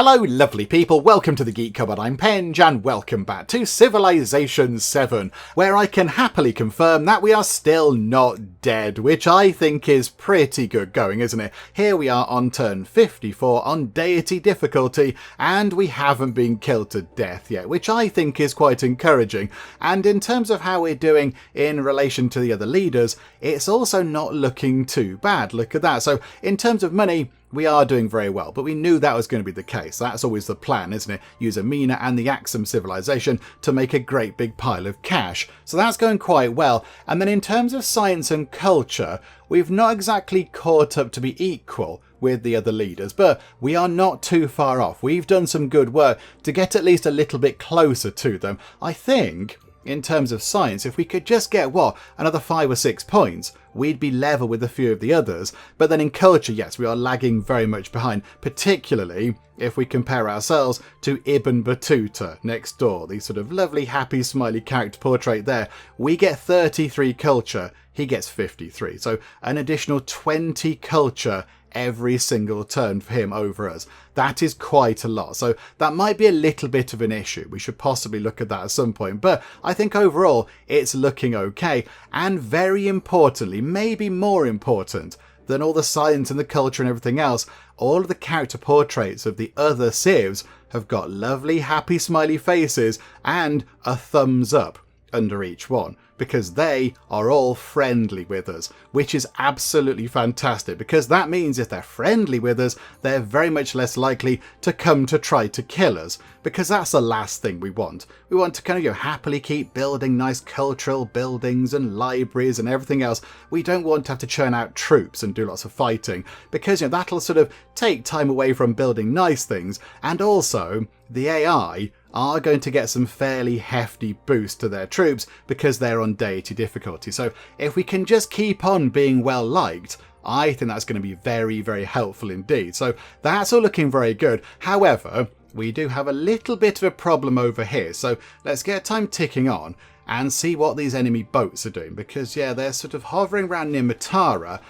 Hello lovely people, welcome to the Geek Cupboard, I'm Penge and welcome back to Civilization 7, where I can happily confirm that we are still not dead, which I think is pretty good going, isn't it? Here we are on turn 54 on Deity difficulty, and we haven't been killed to death yet, which I think is quite encouraging. And in terms of how we're doing in relation to the other leaders, it's also not looking too bad, look at that. So in terms of money, we are doing very well, but we knew that was going to be the case. That's always the plan, isn't it? Use Amina and the Aksum civilization to make a great big pile of cash. So that's going quite well. And then in terms of science and culture, we've not exactly caught up to be equal with the other leaders, but we are not too far off. We've done some good work to get at least a little bit closer to them. I think in terms of science, if we could just get, another 5 or 6 points, we'd be level with a few of the others. But then in culture, yes, we are lagging very much behind, particularly if we compare ourselves to Ibn Battuta next door, the sort of lovely, happy, smiley character portrait there. We get 33 culture, he gets 53. So an additional 20 culture every single turn for him over us. That is quite a lot. So that might be a little bit of an issue. We should possibly look at that at some point. But I think overall it's looking okay. And very importantly, maybe more important than all the science and the culture and everything else, all of the character portraits of the other civs have got lovely, happy, smiley faces and a thumbs up under each one, because they are all friendly with us, which is absolutely fantastic, because that means if they're friendly with us, they're very much less likely to come to try to kill us, because that's the last thing we want. We want to kind of happily keep building nice cultural buildings and libraries and everything else. We don't want to have to churn out troops and do lots of fighting, because that'll sort of take time away from building nice things, and also the AI are going to get some fairly hefty boost to their troops because they're on deity difficulty. So if we can just keep on being well liked, I think that's going to be very, very helpful indeed. So that's all looking very good. However, we do have a little bit of a problem over here. So let's get time ticking on and see what these enemy boats are doing, because they're sort of hovering around near Matara.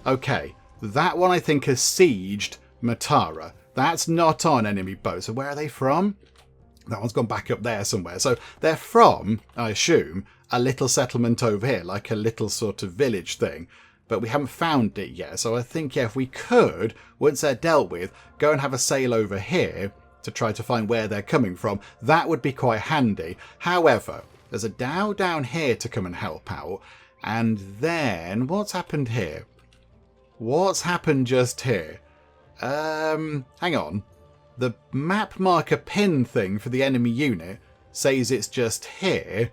Okay, that one I think has sieged Matara. That's not on enemy boats. So where are they from? That one's gone back up there somewhere. So they're from, I assume, a little settlement over here, like a little sort of village thing. But we haven't found it yet. So I think, if we could, once they're dealt with, go and have a sail over here to try to find where they're coming from. That would be quite handy. However, there's a dhow down here to come and help out. And then, what's happened here? What's happened just here? Hang on. The map marker pin thing for the enemy unit says it's just here,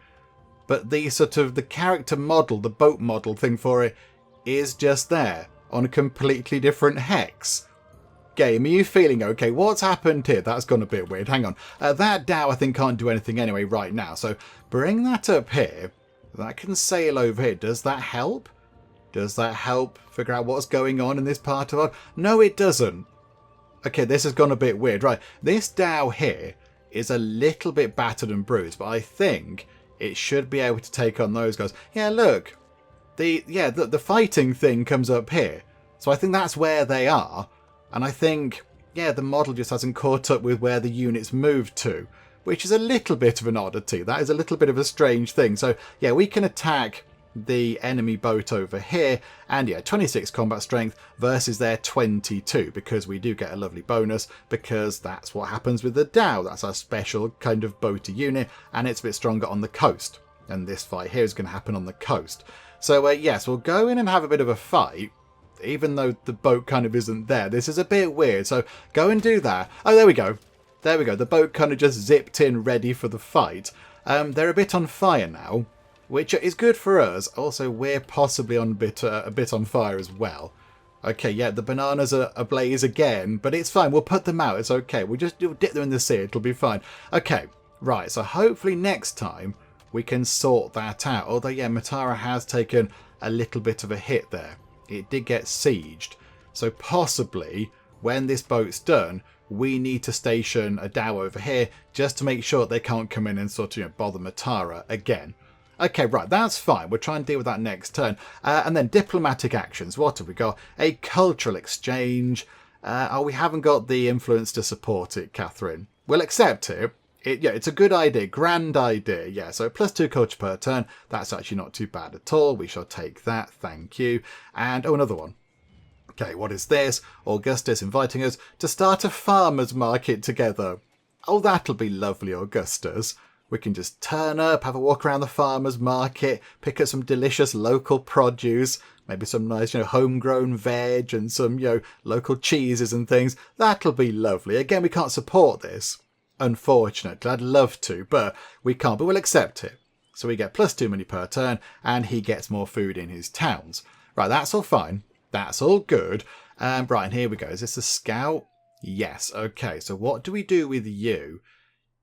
but the character model, the boat model thing for it, is just there on a completely different hex. Game, are you feeling okay? What's happened here? That's gone a bit weird. Hang on. That dhow I think can't do anything anyway right now, so bring that up here. That can sail over here. Does that help? Does that help figure out what's going on in this part of our... No, it doesn't. Okay, this has gone a bit weird. Right, this dhow here is a little bit battered and bruised, but I think it should be able to take on those guys. Yeah, look. The fighting thing comes up here. So I think that's where they are. And I think, the model just hasn't caught up with where the units moved to, which is a little bit of an oddity. That is a little bit of a strange thing. So, we can attack the enemy boat over here, and 26 combat strength versus their 22, because we do get a lovely bonus, because that's what happens with the dhow. That's our special kind of boaty unit, and it's a bit stronger on the coast, and this fight here is going to happen on the coast. So yes, we'll go in and have a bit of a fight, even though the boat kind of isn't there. This is a bit weird, so go and do that. Oh, there we go. The boat kind of just zipped in ready for the fight. They're a bit on fire now, which is good for us. Also, we're possibly on a bit on fire as well. Okay, the bananas are ablaze again, but it's fine. We'll put them out. It's okay. We'll dip them in the sea. It'll be fine. Okay, right. So hopefully next time we can sort that out. Although, Matara has taken a little bit of a hit there. It did get sieged. So possibly when this boat's done, we need to station a dhow over here just to make sure they can't come in and sort of bother Matara again. Okay, right, that's fine. We'll try and deal with that next turn. And then diplomatic actions. What have we got? A cultural exchange. Oh, we haven't got the influence to support it, Catherine. We'll accept it. Yeah, it's a good idea, grand idea. Yeah, so +2 culture per turn. That's actually not too bad at all. We shall take that, thank you. And, oh, another one. Okay, what is this? Augustus inviting us to start a farmer's market together. Oh, that'll be lovely, Augustus. We can just turn up, have a walk around the farmer's market, pick up some delicious local produce, maybe some nice, homegrown veg and some, local cheeses and things. That'll be lovely. Again, we can't support this. Unfortunately, I'd love to, but we can't, but we'll accept it. So we get +2 money per turn, and he gets more food in his towns. Right, that's all fine. That's all good. Right, and here we go. Is this a scout? Yes, okay. So what do we do with you?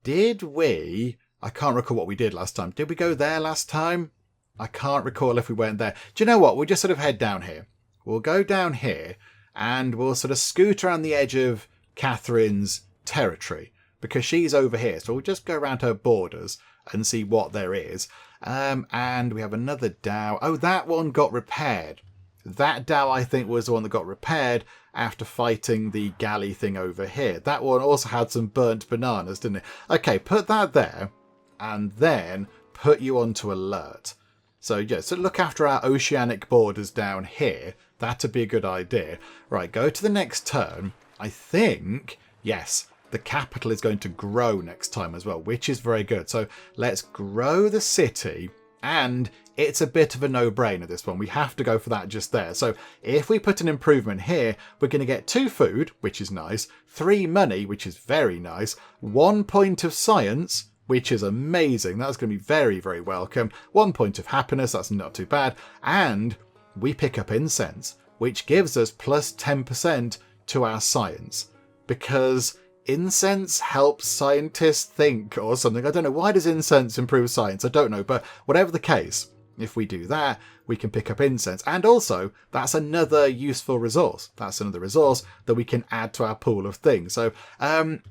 I can't recall what we did last time. Did we go there last time? I can't recall if we went there. Do you know what? We'll just sort of head down here. We'll go down here, and we'll sort of scoot around the edge of Catherine's territory, because she's over here. So we'll just go around her borders and see what there is. And we have another dhow. Oh, that one got repaired. That dhow, I think, was the one that got repaired after fighting the galley thing over here. That one also had some burnt bananas, didn't it? Okay, put that there, and then put you onto alert. So, yeah, so look after our oceanic borders down here. That'd be a good idea. Right, go to the next turn. I think, yes, the capital is going to grow next time as well, which is very good. So let's grow the city, and it's a bit of a no-brainer, this one. We have to go for that just there. So if we put an improvement here, we're going to get 2 food, which is nice, 3 money, which is very nice, 1 point of science, which is amazing. That's going to be very, very welcome. 1 point of happiness, that's not too bad. And we pick up incense, which gives us +10% to our science, because incense helps scientists think or something. I don't know. Why does incense improve science? I don't know. But whatever the case, if we do that, we can pick up incense. And also, that's another useful resource. That's another resource that we can add to our pool of things. So,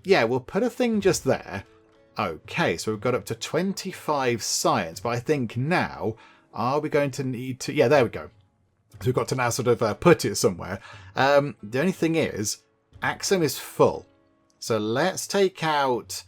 yeah, we'll put a thing just there. Okay, so we've got up to 25 science. But I think now, are we going to need to... Yeah, there we go. So we've got to now sort of put it somewhere. The only thing is, Aksum is full. So let's take out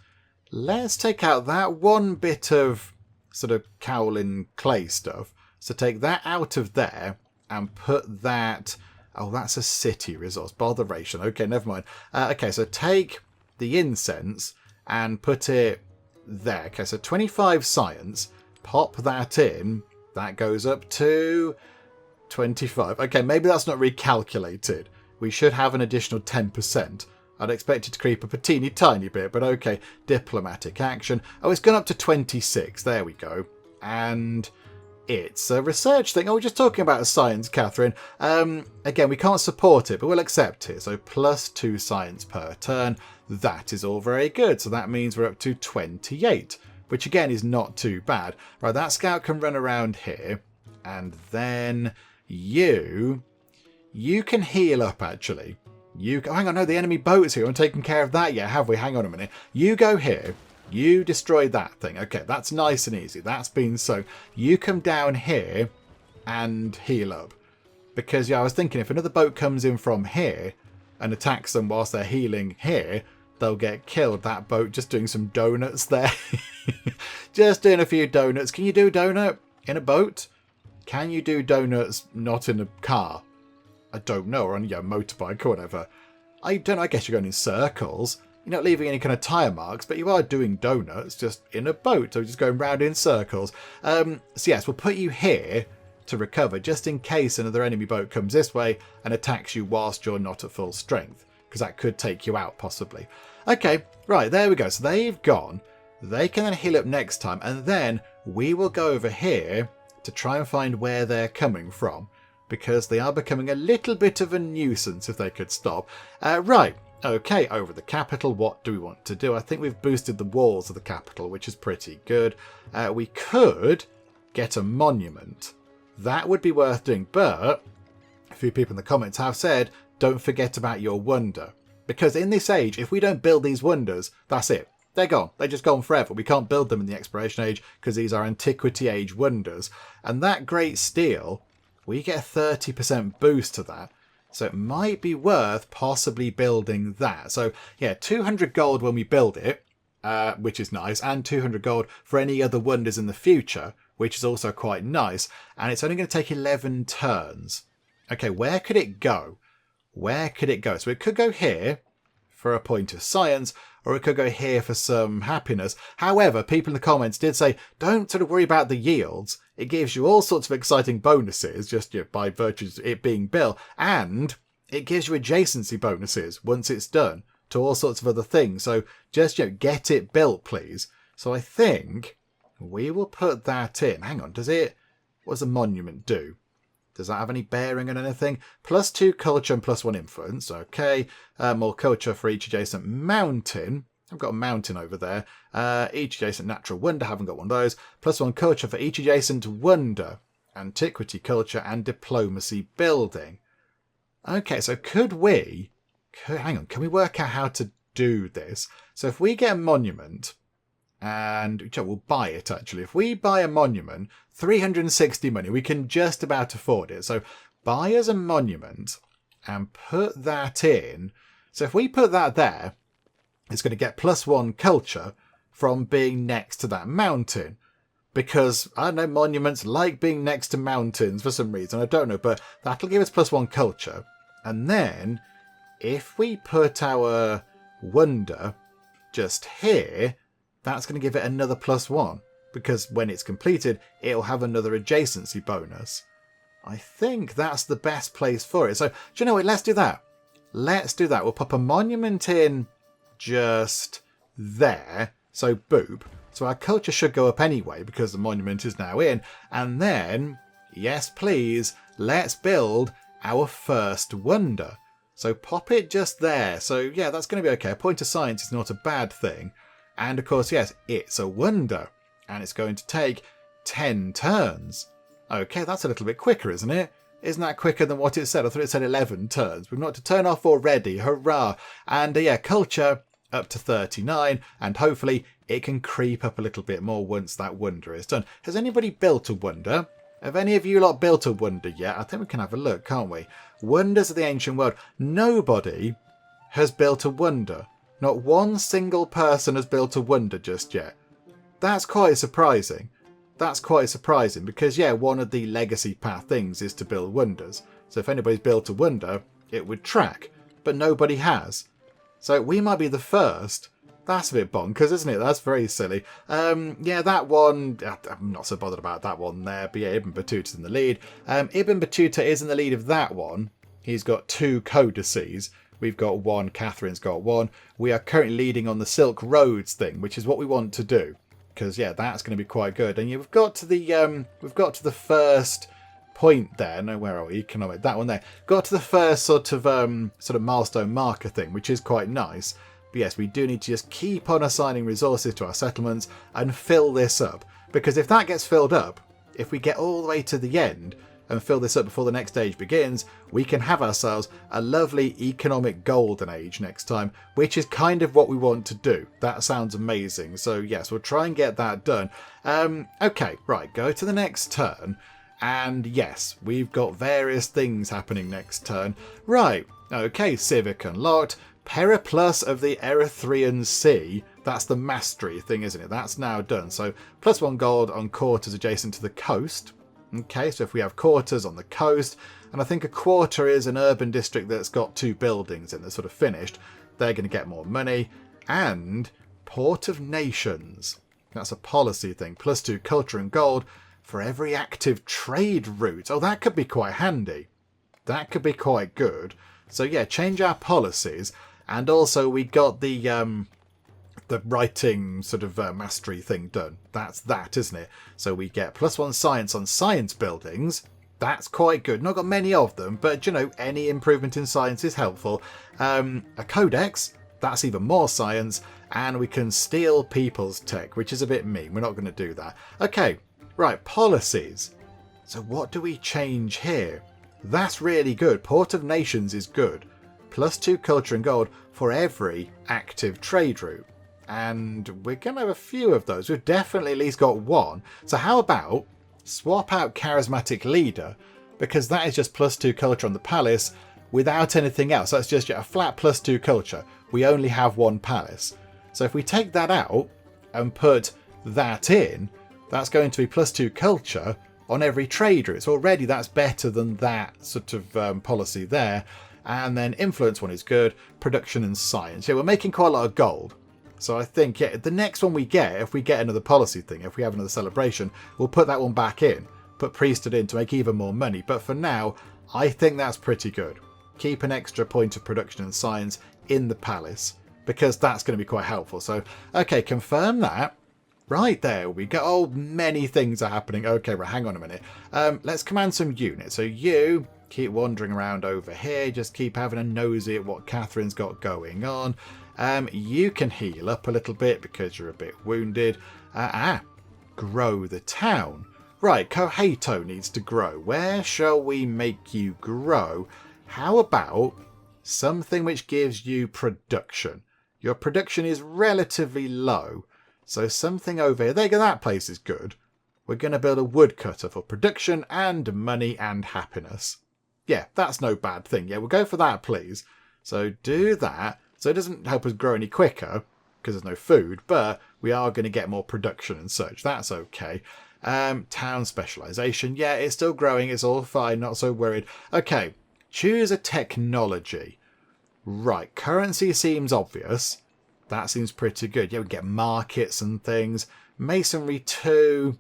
that one bit of sort of kaolin clay stuff. So take that out of there and put that... Oh, that's a city resource. Botheration. Okay, never mind. Okay, so take the incense and put it there. Okay, so 25 science. Pop that in. That goes up to 25. Okay, maybe that's not recalculated. We should have an additional 10%. I'd expect it to creep up a teeny tiny bit, but okay. Diplomatic action. Oh, it's gone up to 26. There we go. And it's a research thing. Oh, we're just talking about science, Catherine. Again, we can't support it, but we'll accept it. So +2 science per turn. That is all very good. So that means we're up to 28, which again is not too bad. Right, that scout can run around here. And then you can heal up, actually. Oh, hang on, no, the enemy boat's here. We haven't taken care of that yet, have we? Hang on a minute. You go here. You destroy that thing. Okay, that's nice and easy. That's been so. You come down here and heal up. Because, yeah, I was thinking if another boat comes in from here and attacks them whilst they're healing here, they'll get killed. That boat just doing some donuts there. Just doing a few donuts. Can you do a donut in a boat? Can you do donuts not in a car? I don't know, or on a motorbike or whatever. I don't know, I guess you're going in circles. You're not leaving any kind of tyre marks, but you are doing donuts just in a boat, so just going round in circles. So yes, we'll put you here to recover, just in case another enemy boat comes this way and attacks you whilst you're not at full strength, because that could take you out, possibly. Okay, right, there we go. So they've gone. They can then heal up next time, and then we will go over here to try and find where they're coming from, because they are becoming a little bit of a nuisance if they could stop. Right, okay, over the capital, what do we want to do? I think we've boosted the walls of the capital, which is pretty good. We could get a monument. That would be worth doing, but a few people in the comments have said, don't forget about your wonder. Because in this age, if we don't build these wonders, that's it. They're gone. They're just gone forever. We can't build them in the Exploration Age because these are Antiquity Age wonders. And that Great Stele... we get a 30% boost to that. So it might be worth possibly building that. So yeah, 200 gold when we build it, which is nice, and 200 gold for any other wonders in the future, which is also quite nice. And it's only going to take 11 turns. Okay, where could it go? Where could it go? So it could go here for a point of science, or it could go here for some happiness. However, people in the comments did say, don't sort of worry about the yields. It gives you all sorts of exciting bonuses, just by virtue of it being built, and it gives you adjacency bonuses once it's done to all sorts of other things. So just get it built, please. So I think we will put that in. Hang on, what does a monument do? Does that have any bearing on anything? +2 culture and +1 influence. Okay. More culture for each adjacent mountain. I've got a mountain over there. Each adjacent natural wonder. Haven't got one of those. +1 culture for each adjacent wonder. Antiquity culture and diplomacy building. Okay, so hang on, can we work out how to do this? So if we get a monument, and we'll buy it actually. If we buy a monument, 360 money, we can just about afford it. So buy us a monument and put that in. So if we put that there, it's going to get +1 culture from being next to that mountain. Because, I don't know, monuments like being next to mountains for some reason. I don't know, but that'll give us +1 culture. And then, if we put our wonder just here, that's going to give it another +1. Because when it's completed, it'll have another adjacency bonus. I think that's the best place for it. So, do you know what? Let's do that. Let's do that. We'll pop a monument in just there. So, boop. So our culture should go up anyway because the monument is now in. And then, yes please, let's build our first wonder. So pop it just there. So yeah, that's going to be okay. A point of science is not a bad thing. And of course, yes, it's a wonder. And it's going to take 10 turns. Okay, that's a little bit quicker, isn't it? Isn't that quicker than what it said? I thought it said 11 turns. We've not to turn off already. Hurrah. And yeah, culture up to 39. And hopefully it can creep up a little bit more once that wonder is done. Has anybody built a wonder? Have any of you lot built a wonder yet? I think we can have a look, can't we? Wonders of the ancient world. Nobody has built a wonder. Not one single person has built a wonder just yet. That's quite surprising. That's quite surprising because, yeah, one of the legacy path things is to build wonders. So if anybody's built a wonder, it would track. But nobody has. So we might be the first. That's a bit bonkers, isn't it? That's very silly. Yeah, that one, I'm not so bothered about that one there. But yeah, Ibn Battuta's in the lead. Ibn Battuta is in the lead of that one. He's got 2 codices. We've got 1. Catherine's got 1. We are currently leading on the Silk Roads thing, which is what we want to do. Because yeah, that's going to be quite good. And we've got to the first point there. No, where are we? Economic. That one there. Got to the first sort of milestone marker thing, which is quite nice. But yes, we do need to just keep on assigning resources to our settlements and fill this up. Because if that gets filled up, if we get all the way to the end and fill this up before the next stage begins, we can have ourselves a lovely economic golden age next time, which is kind of what we want to do. That sounds amazing. So yes, we'll try and get that done. Okay, right, go to the next turn. And yes, we've got various things happening next turn. Right, okay, Civic unlocked. Periplus of the Erythraean Sea. That's the mastery thing, isn't it? That's now done. So +1 gold on quarters adjacent to the coast. Okay, so if we have quarters on the coast, and I think a quarter is an urban district that's got 2 buildings in, that's sort of finished, they're going to get more money. And Port of Nations. That's a policy thing. +2 culture and gold for every active trade route. Oh, that could be quite handy. That could be quite good. So yeah, change our policies. And also we got the writing sort of mastery thing done. That's that, isn't it? So we get +1 science on science buildings. That's quite good. Not got many of them, but you know, any improvement in science is helpful. A codex, that's even more science. And we can steal people's tech, which is a bit mean. We're not going to do that. Okay, right, policies. So what do we change here? That's really good. Port of Nations is good. +2 culture and gold for every active trade route. And we're going to have a few of those. We've definitely at least got 1. So how about swap out charismatic leader, because that is just +2 culture on the palace, without anything else. That's just a flat +2 culture. We only have one palace. So if we take that out and put that in, that's going to be +2 culture on every trade route. So already that's better than that sort of policy there. And then influence one is good, production and science. Yeah, we're making quite a lot of gold. So I think, yeah, the next one we get, if we get another policy thing, if we have another celebration, we'll put that one back in, put priesthood in to make even more money. But for now, I think that's pretty good. Keep an extra point of production and science in the palace, because that's going to be quite helpful. So, okay, confirm that. Right, there we go. Oh, many things are happening. Okay, right, hang on a minute. Let's command some units. So you keep wandering around over here. Just keep having a nosy at what Catherine's got going on. You can heal up a little bit because you're a bit wounded. Grow the town. Right, Kohato needs to grow. Where shall we make you grow? How about something which gives you production? Your production is relatively low. So something over here. There you go, that place is good. We're going to build a woodcutter for production and money and happiness. Yeah, that's no bad thing. Yeah, we'll go for that, please. So do that. So it doesn't help us grow any quicker because there's no food, but we are going to get more production and such. That's okay. Town specialization. Yeah, it's still growing. It's all fine. Not so worried. Okay, choose a technology. Right, currency seems obvious. That seems pretty good. Yeah, we get markets and things. Masonry 2,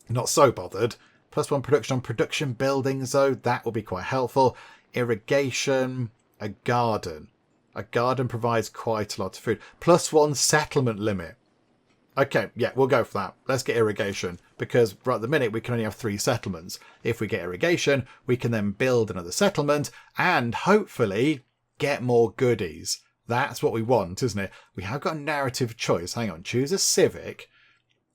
not so bothered. +1 production on production buildings, though. That will be quite helpful. Irrigation, a garden. A garden provides quite a lot of food. +1 settlement limit. Okay, yeah, we'll go for that. Let's get irrigation, because right at the minute we can only have 3 settlements. If we get irrigation, we can then build another settlement and hopefully get more goodies. That's what we want, isn't it? We have got a narrative choice. Hang on, choose a civic.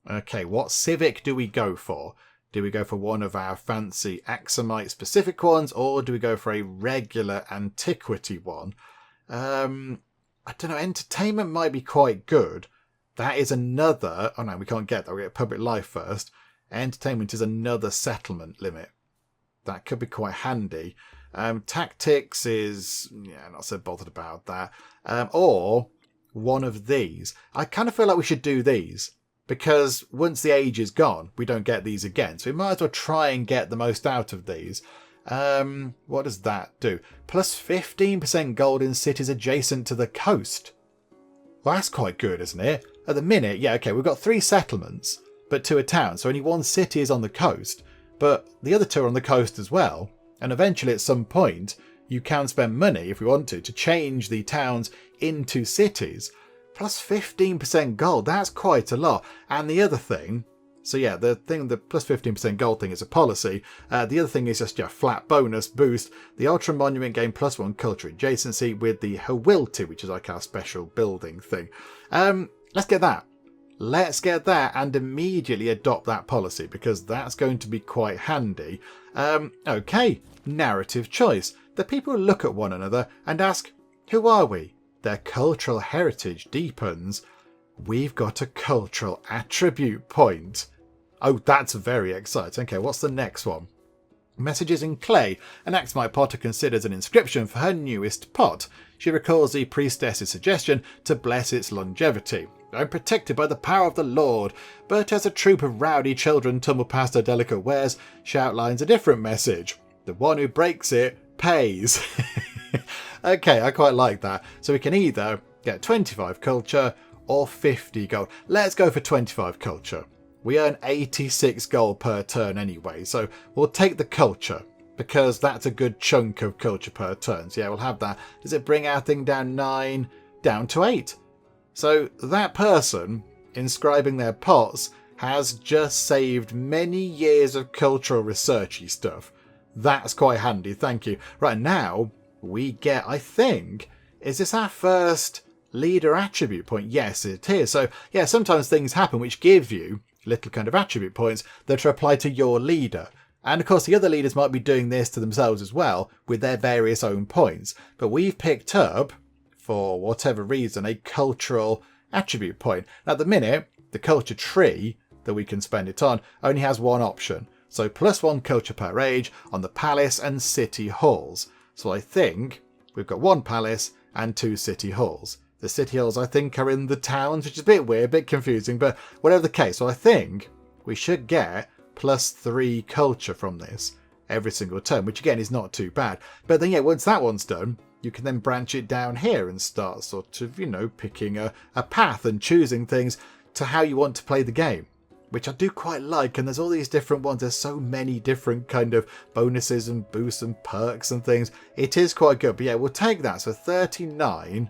Okay, what civic do we go for? Do we go for one of our fancy Aksumite specific ones, or do we go for a regular antiquity one? I don't know, entertainment might be quite good. That is another... Oh no, we can't get that. We'll get public life first. Entertainment is another settlement limit. That could be quite handy. Tactics is... yeah, not so bothered about that. Or one of these. I kind of feel like we should do these, because once the age is gone, we don't get these again. So we might as well try and get the most out of these. What does that do? +15% gold in cities adjacent to the coast. Well, that's quite good, isn't it? At the minute, yeah, okay, we've got 3 settlements, but 2 are towns. So only 1 city is on the coast, but the other 2 are on the coast as well. And eventually, at some point, you can spend money, if we want to change the towns into cities. +15% gold, that's quite a lot. And the other thing, so yeah, the +15% gold thing is a policy. The other thing is just a flat bonus boost. The Ultra Monument gain +1 culture adjacency with the Hawilti, which is like our special building thing. Let's get that. Let's get that and immediately adopt that policy, because that's going to be quite handy. Okay, narrative choice. The people look at one another and ask, who are we? Their cultural heritage deepens. We've got a cultural attribute point. Oh, that's very exciting. Okay, what's the next one? Messages in clay. An Aksumite potter considers an inscription for her newest pot. She recalls the priestess's suggestion to bless its longevity. I'm protected by the power of the Lord, but as a troop of rowdy children tumble past her delicate wares, she outlines a different message. The one who breaks it pays. Okay, I quite like that. So we can either get 25 culture or 50 gold. Let's go for 25 culture. We earn 86 gold per turn anyway, so we'll take the culture, because that's a good chunk of culture per turn. So yeah, we'll have that. Does it bring our thing down 9? Down to 8. So that person inscribing their pots has just saved many years of cultural researchy stuff. That's quite handy, thank you. Right, now we get, I think, is this our first leader attribute point? Yes, it is. So yeah, sometimes things happen which give you little kind of attribute points that are applied to your leader. And of course the other leaders might be doing this to themselves as well with their various own points. But we've picked up, for whatever reason, a cultural attribute point. Now at the minute, the culture tree that we can spend it on only has one option. So +1 culture per age on the palace and city halls. So I think we've got 1 palace and 2 city halls. The city halls, I think, are in the towns, which is a bit weird, a bit confusing, but whatever the case. So I think we should get +3 culture from this every single turn, which again is not too bad. But then, yeah, once that one's done, you can then branch it down here and start sort of, picking a path and choosing things to how you want to play the game, which I do quite like. And there's all these different ones. There's so many different kind of bonuses and boosts and perks and things. It is quite good. But yeah, we'll take that. So 39,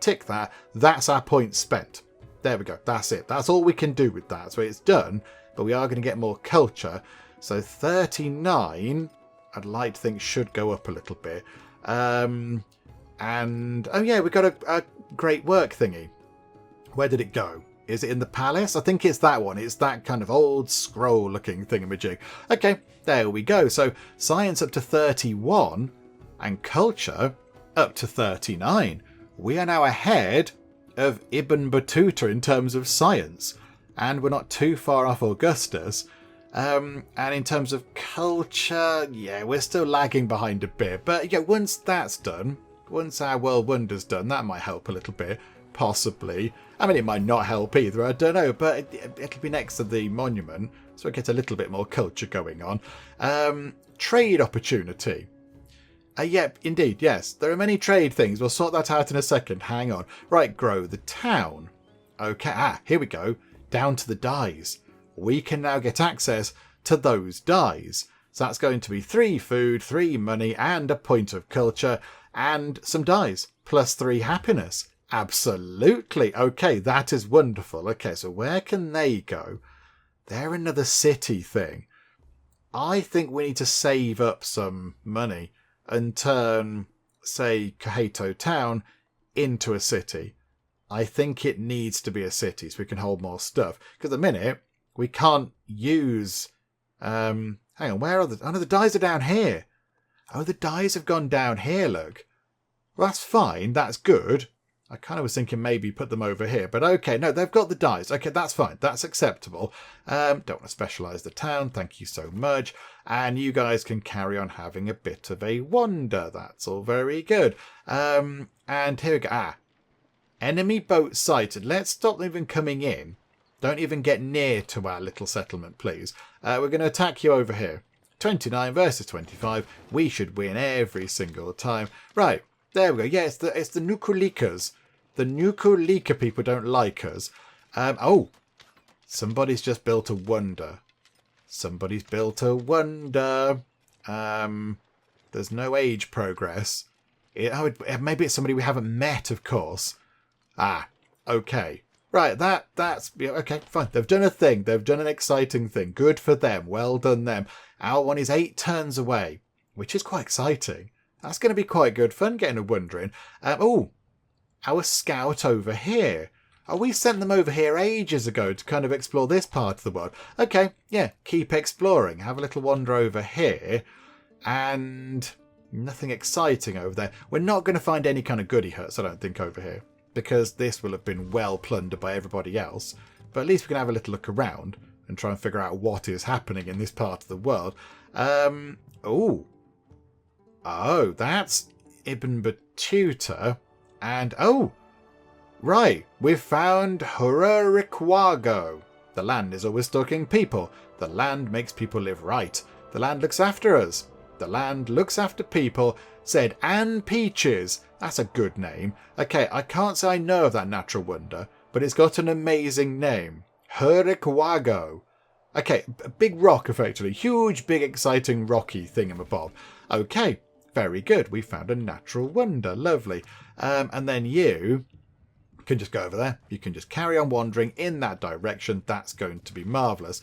tick that. That's our points spent. There we go. That's it. That's all we can do with that. So it's done, but we are going to get more culture. So 39, I'd like to think should go up a little bit. And, oh yeah, we got a great work thingy. Where did it go? Is it in the palace? I think it's that one. It's that kind of old scroll looking thingamajig. Okay, there we go. So science up to 31 and culture up to 39. We are now ahead of Ibn Battuta in terms of science. And we're not too far off Augustus. And in terms of culture, yeah, we're still lagging behind a bit. But yeah, once that's done, once our World Wonder's done, that might help a little bit, possibly. I mean, it might not help either, I don't know, but it'll be next to the monument, so it gets a little bit more culture going on. Trade opportunity. Yep, indeed, yes. There are many trade things. We'll sort that out in a second. Hang on. Right, grow the town. Okay, here we go. Down to the dyes. We can now get access to those dyes. So that's going to be 3 food, 3 money, and a point of culture, and some dyes, +3 happiness. Absolutely. Okay, that is wonderful. Okay, so where can they go? They're another city thing. I think we need to save up some money and turn, say, Kahato Town into a city. I think it needs to be a city so we can hold more stuff. Because at the minute, we can't use... hang on, where are the... Oh, no, the dyes are down here. Oh, the dyes have gone down here, look. Well, that's fine. That's good. I kind of was thinking maybe put them over here. But okay, no, they've got the dyes. Okay, that's fine. That's acceptable. Don't want to specialise the town. Thank you so much. And you guys can carry on having a bit of a wander. That's all very good. And here we go. Enemy boat sighted. Let's stop them even coming in. Don't even get near to our little settlement, please. We're going to attack you over here. 29 versus 25. We should win every single time. Right, there we go. Yeah, it's the Nukulikas. The Nukulika people don't like us. Oh, somebody's just built a wonder. Somebody's built a wonder. There's no age progress. Maybe it's somebody we haven't met, of course. Okay. Right, that's... Okay, fine. They've done a thing. They've done an exciting thing. Good for them. Well done them. Our one is 8 turns away, which is quite exciting. That's going to be quite good fun getting a wonder in. Our scout over here. Oh, we sent them over here ages ago to kind of explore this part of the world. Okay, yeah, keep exploring. Have a little wander over here. And nothing exciting over there. We're not going to find any kind of goodie huts, I don't think, over here, because this will have been well plundered by everybody else. But at least we can have a little look around and try and figure out what is happening in this part of the world. Oh, that's Ibn Battuta. And, right, we've found Hooray. The land is always stalking people. The land makes people live right. The land looks after us. The land looks after people, said Anne Peaches. That's a good name. Okay, I can't say I know of that natural wonder, but it's got an amazing name. Hooray. Okay, a big rock, effectively. Huge, big, exciting, rocky thingamabob. Okay, very good. We found a natural wonder. Lovely. And then you can just go over there. You can just carry on wandering in that direction. That's going to be marvellous.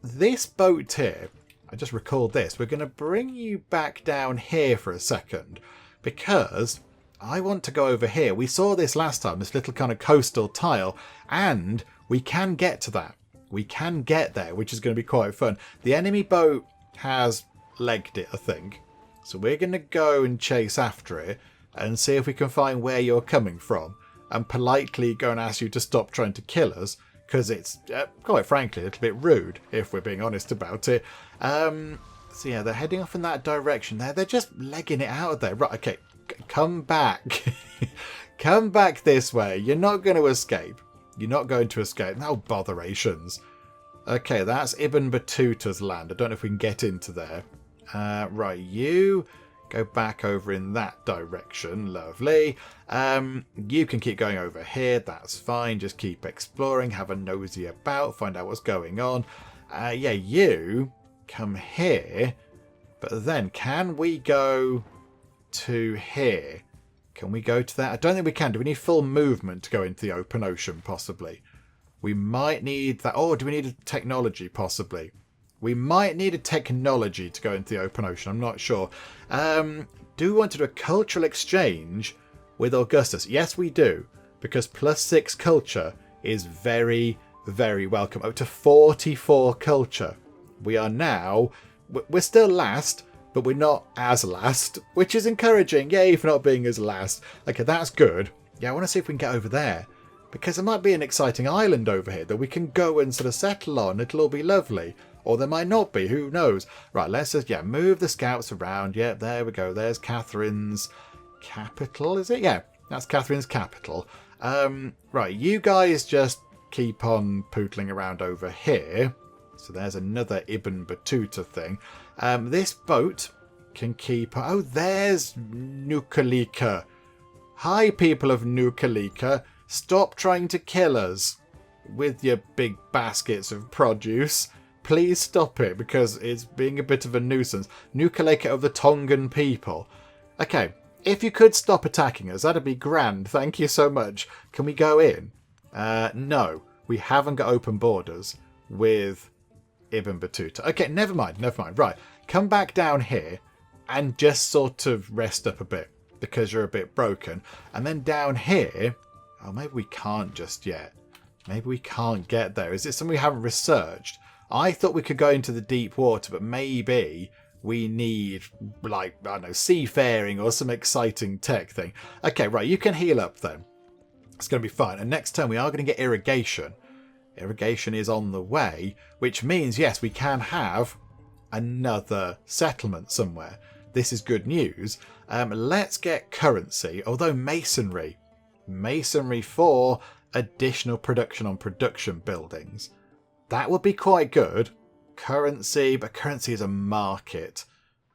This boat here, I just recalled this. We're going to bring you back down here for a second because I want to go over here. We saw this last time, this little kind of coastal tile, and we can get to that. We can get there, which is going to be quite fun. The enemy boat has legged it, I think. So we're going to go and chase after it and see if we can find where you're coming from and politely go and ask you to stop trying to kill us, because it's, quite frankly, a little bit rude, if we're being honest about it. So yeah, they're heading off in that direction there. They're just legging it out of there. Right, okay. Come back. Come back this way. You're not going to escape. You're not going to escape. No botherations. Okay, that's Ibn Battuta's land. I don't know if we can get into there. Right, you go back over in that direction. Lovely. You can keep going over here. That's fine. Just keep exploring. Have a nosy about. Find out what's going on. Yeah, you come here. But then, can we go to here? Can we go to that? I don't think we can. Do we need full movement to go into the open ocean? Possibly. We might need that. Oh, do we need a technology? Possibly. We might need a technology to go into the open ocean. I'm not sure. Do we want to do a cultural exchange with Augustus? Yes, we do. Because +6 culture is very, very welcome. Up to 44 culture. We are now... We're still last, but we're not as last, which is encouraging. Yay for not being as last. Okay, that's good. Yeah, I want to see if we can get over there. Because there might be an exciting island over here that we can go and sort of settle on. It'll all be lovely. Or there might not be. Who knows? Right, let's just, move the scouts around. Yep, there we go. There's Catherine's capital, is it? Yeah, that's Catherine's capital. Right, you guys just keep on pootling around over here. So there's another Ibn Battuta thing. This boat can keep... Oh, there's Nukalika. Hi, people of Nukalika. Stop trying to kill us with your big baskets of produce. Please stop it, because it's being a bit of a nuisance. Nukalika of the Tongan people. Okay, if you could stop attacking us, that'd be grand. Thank you so much. Can we go in? No, we haven't got open borders with Ibn Battuta. Okay, never mind. Right, come back down here and just sort of rest up a bit, because you're a bit broken. And then down here... Oh, maybe we can't just yet. Maybe we can't get there. Is it something we haven't researched? I thought we could go into the deep water, but maybe we need, like, I don't know, seafaring or some exciting tech thing. Okay, right, you can heal up then. It's going to be fine. And next turn we are going to get irrigation. Irrigation is on the way, which means, yes, we can have another settlement somewhere. This is good news. Let's get currency, although masonry. Masonry for additional production on production buildings. That would be quite good. Currency, but currency is a market.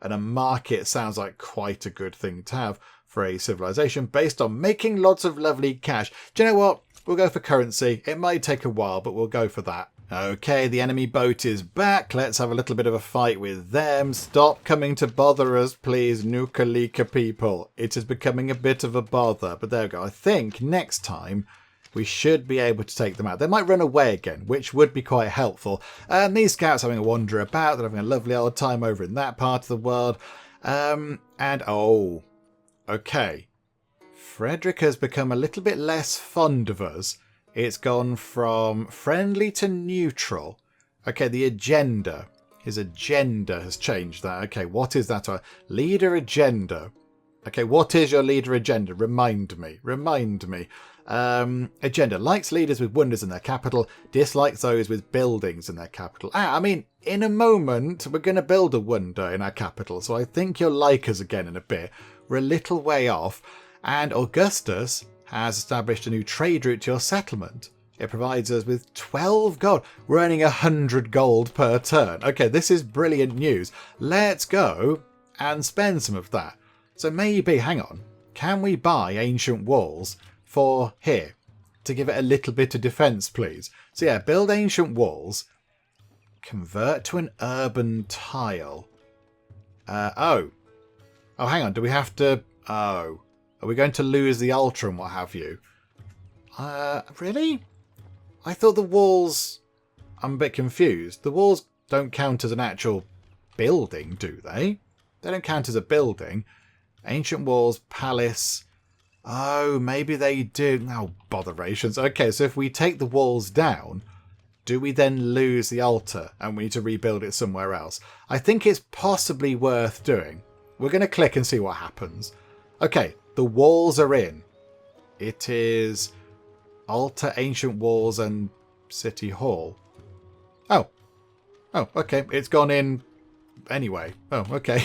And a market sounds like quite a good thing to have for a civilization based on making lots of lovely cash. Do you know what? We'll go for currency. It might take a while, but we'll go for that. Okay, the enemy boat is back. Let's have a little bit of a fight with them. Stop coming to bother us, please, Nukalika people. It is becoming a bit of a bother. But there we go. I think next time we should be able to take them out. They might run away again, which would be quite helpful. And these scouts having a wander about. They're having a lovely old time over in that part of the world. Oh, okay. Frederick has become a little bit less fond of us. It's gone from friendly to neutral. Okay, the agenda. His agenda has changed that. Okay, what is that? Leader agenda. Okay, what is your leader agenda? Remind me. Agenda. Likes leaders with wonders in their capital. Dislikes those with buildings in their capital. I mean, in a moment, we're going to build a wonder in our capital. So I think you'll like us again in a bit. We're a little way off. And Augustus has established a new trade route to your settlement. It provides us with 12 gold. We're earning 100 gold per turn. Okay, this is brilliant news. Let's go and spend some of that. So maybe, hang on, can we buy ancient walls for here to give it a little bit of defense, please? So yeah, build ancient walls. Convert to an urban tile. Oh, hang on, do we have to... Oh... Are we going to lose the altar and what have you? Really? I thought the walls... I'm a bit confused. The walls don't count as an actual building, do they? They don't count as a building. Ancient walls, palace... Oh, maybe they do. Oh, botherations. Okay, so if we take the walls down, do we then lose the altar and we need to rebuild it somewhere else? I think it's possibly worth doing. We're going to click and see what happens. Okay. The walls are in. It is altar, ancient walls, and city hall. Oh, okay. It's gone in anyway. Oh, okay.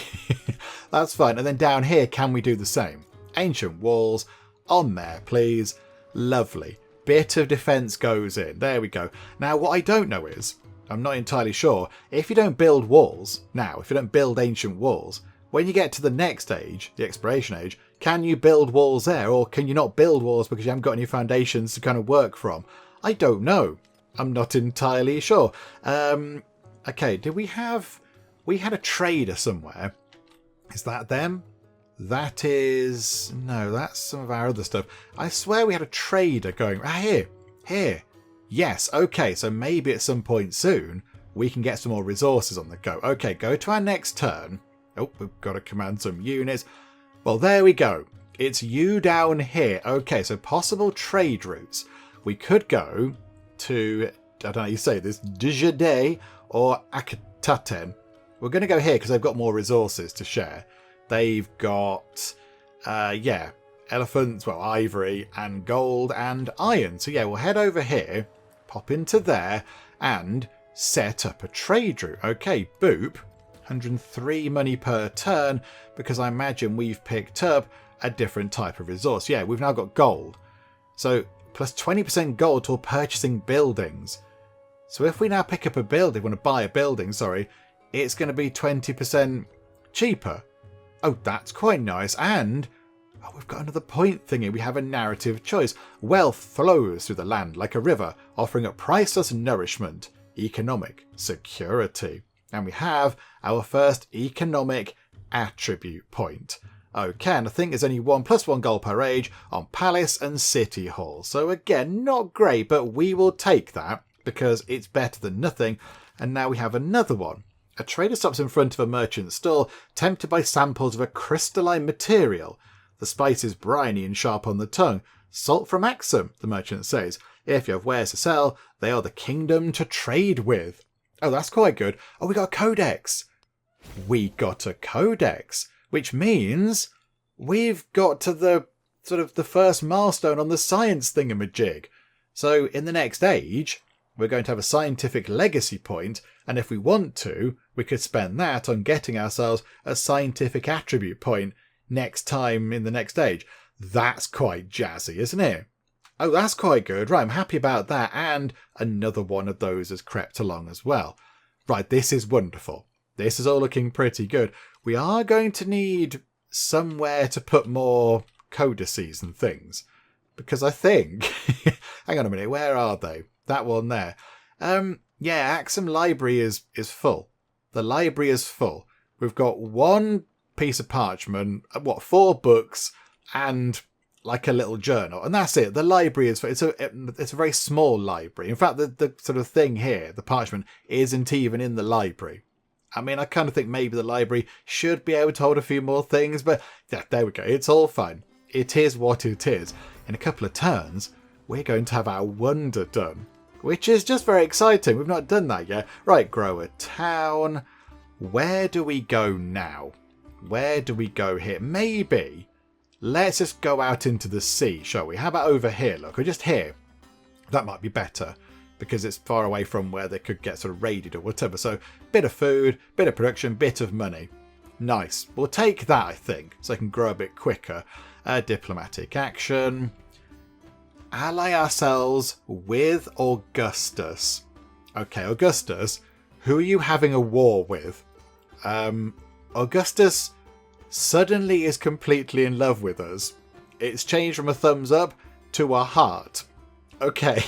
That's fine. And then down here, can we do the same? Ancient walls on there, please. Lovely. Bit of defense goes in. There we go. Now, what I don't know is, I'm not entirely sure, if you don't build walls now, if you don't build ancient walls, when you get to the next age, the exploration age, can you build walls there, or can you not build walls because you haven't got any foundations to kind of work from? I don't know. I'm not entirely sure. Okay, did we had a trader somewhere. Is that them? That is... No, that's some of our other stuff. I swear we had a trader going... Ah, here. Yes, okay, so maybe at some point soon we can get some more resources on the go. Okay, go to our next turn. Oh, we've got to command some units. Well, there we go. It's you down here. Okay, so possible trade routes. We could go to... I don't know how you say this. Dijade or Akataten. We're going to go here because they've got more resources to share. They've got, elephants, well, ivory and gold and iron. So yeah, we'll head over here, pop into there and set up a trade route. Okay, boop. 103 money per turn because I imagine we've picked up a different type of resource. Yeah, we've now got gold. So plus 20% gold to purchasing buildings. So if we now pick up a building, want to buy a building, sorry, it's going to be 20% cheaper. Oh, that's quite nice. And we've got another point thingy. We have a narrative choice. Wealth flows through the land like a river, offering up priceless nourishment, economic security. And we have our first economic attribute point. Okay, and I think there's only 1 + 1 gold per age on palace and city hall. So again, not great, but we will take that because it's better than nothing. And now we have another one. A trader stops in front of a merchant's stall, tempted by samples of a crystalline material. The spice is briny and sharp on the tongue. Salt from Aksum, the merchant says. If you have wares to sell, they are the kingdom to trade with. Oh, that's quite good. Oh, we got a codex. We got a codex, which means we've got to the first milestone on the science thingamajig. So in the next age, we're going to have a scientific legacy point, and if we want to, we could spend that on getting ourselves a scientific attribute point next time in the next age. That's quite jazzy, isn't it? Oh, that's quite good. Right, I'm happy about that. And another one of those has crept along as well. Right, this is wonderful. This is all looking pretty good. We are going to need somewhere to put more codices and things. Because I think... hang on a minute, where are they? That one there. Yeah, Aksum library is full. The library is full. We've got one piece of parchment, 4 books, and like a little journal, and that's it. The library is it's a very small library. In fact, the sort of thing here, the parchment, isn't even in the library. I mean, I kind of think maybe the library should be able to hold a few more things, but yeah, there we go. It's all fine. It is what it is. In a couple of turns, we're going to have our wonder done, which is just very exciting. We've not done that yet. Right, grow a town. Where do we go now? Where do we go here? Maybe let's just go out into the sea, shall we? How about over here, look, or just here? That might be better because it's far away from where they could get sort of raided or whatever. So bit of food, bit of production, bit of money. Nice. We'll take that, I think, so I can grow a bit quicker. Diplomatic action. Ally ourselves with Augustus. Okay, Augustus, who are you having a war with? Augustus suddenly is completely in love with us. It's changed from a thumbs up to a heart. Okay.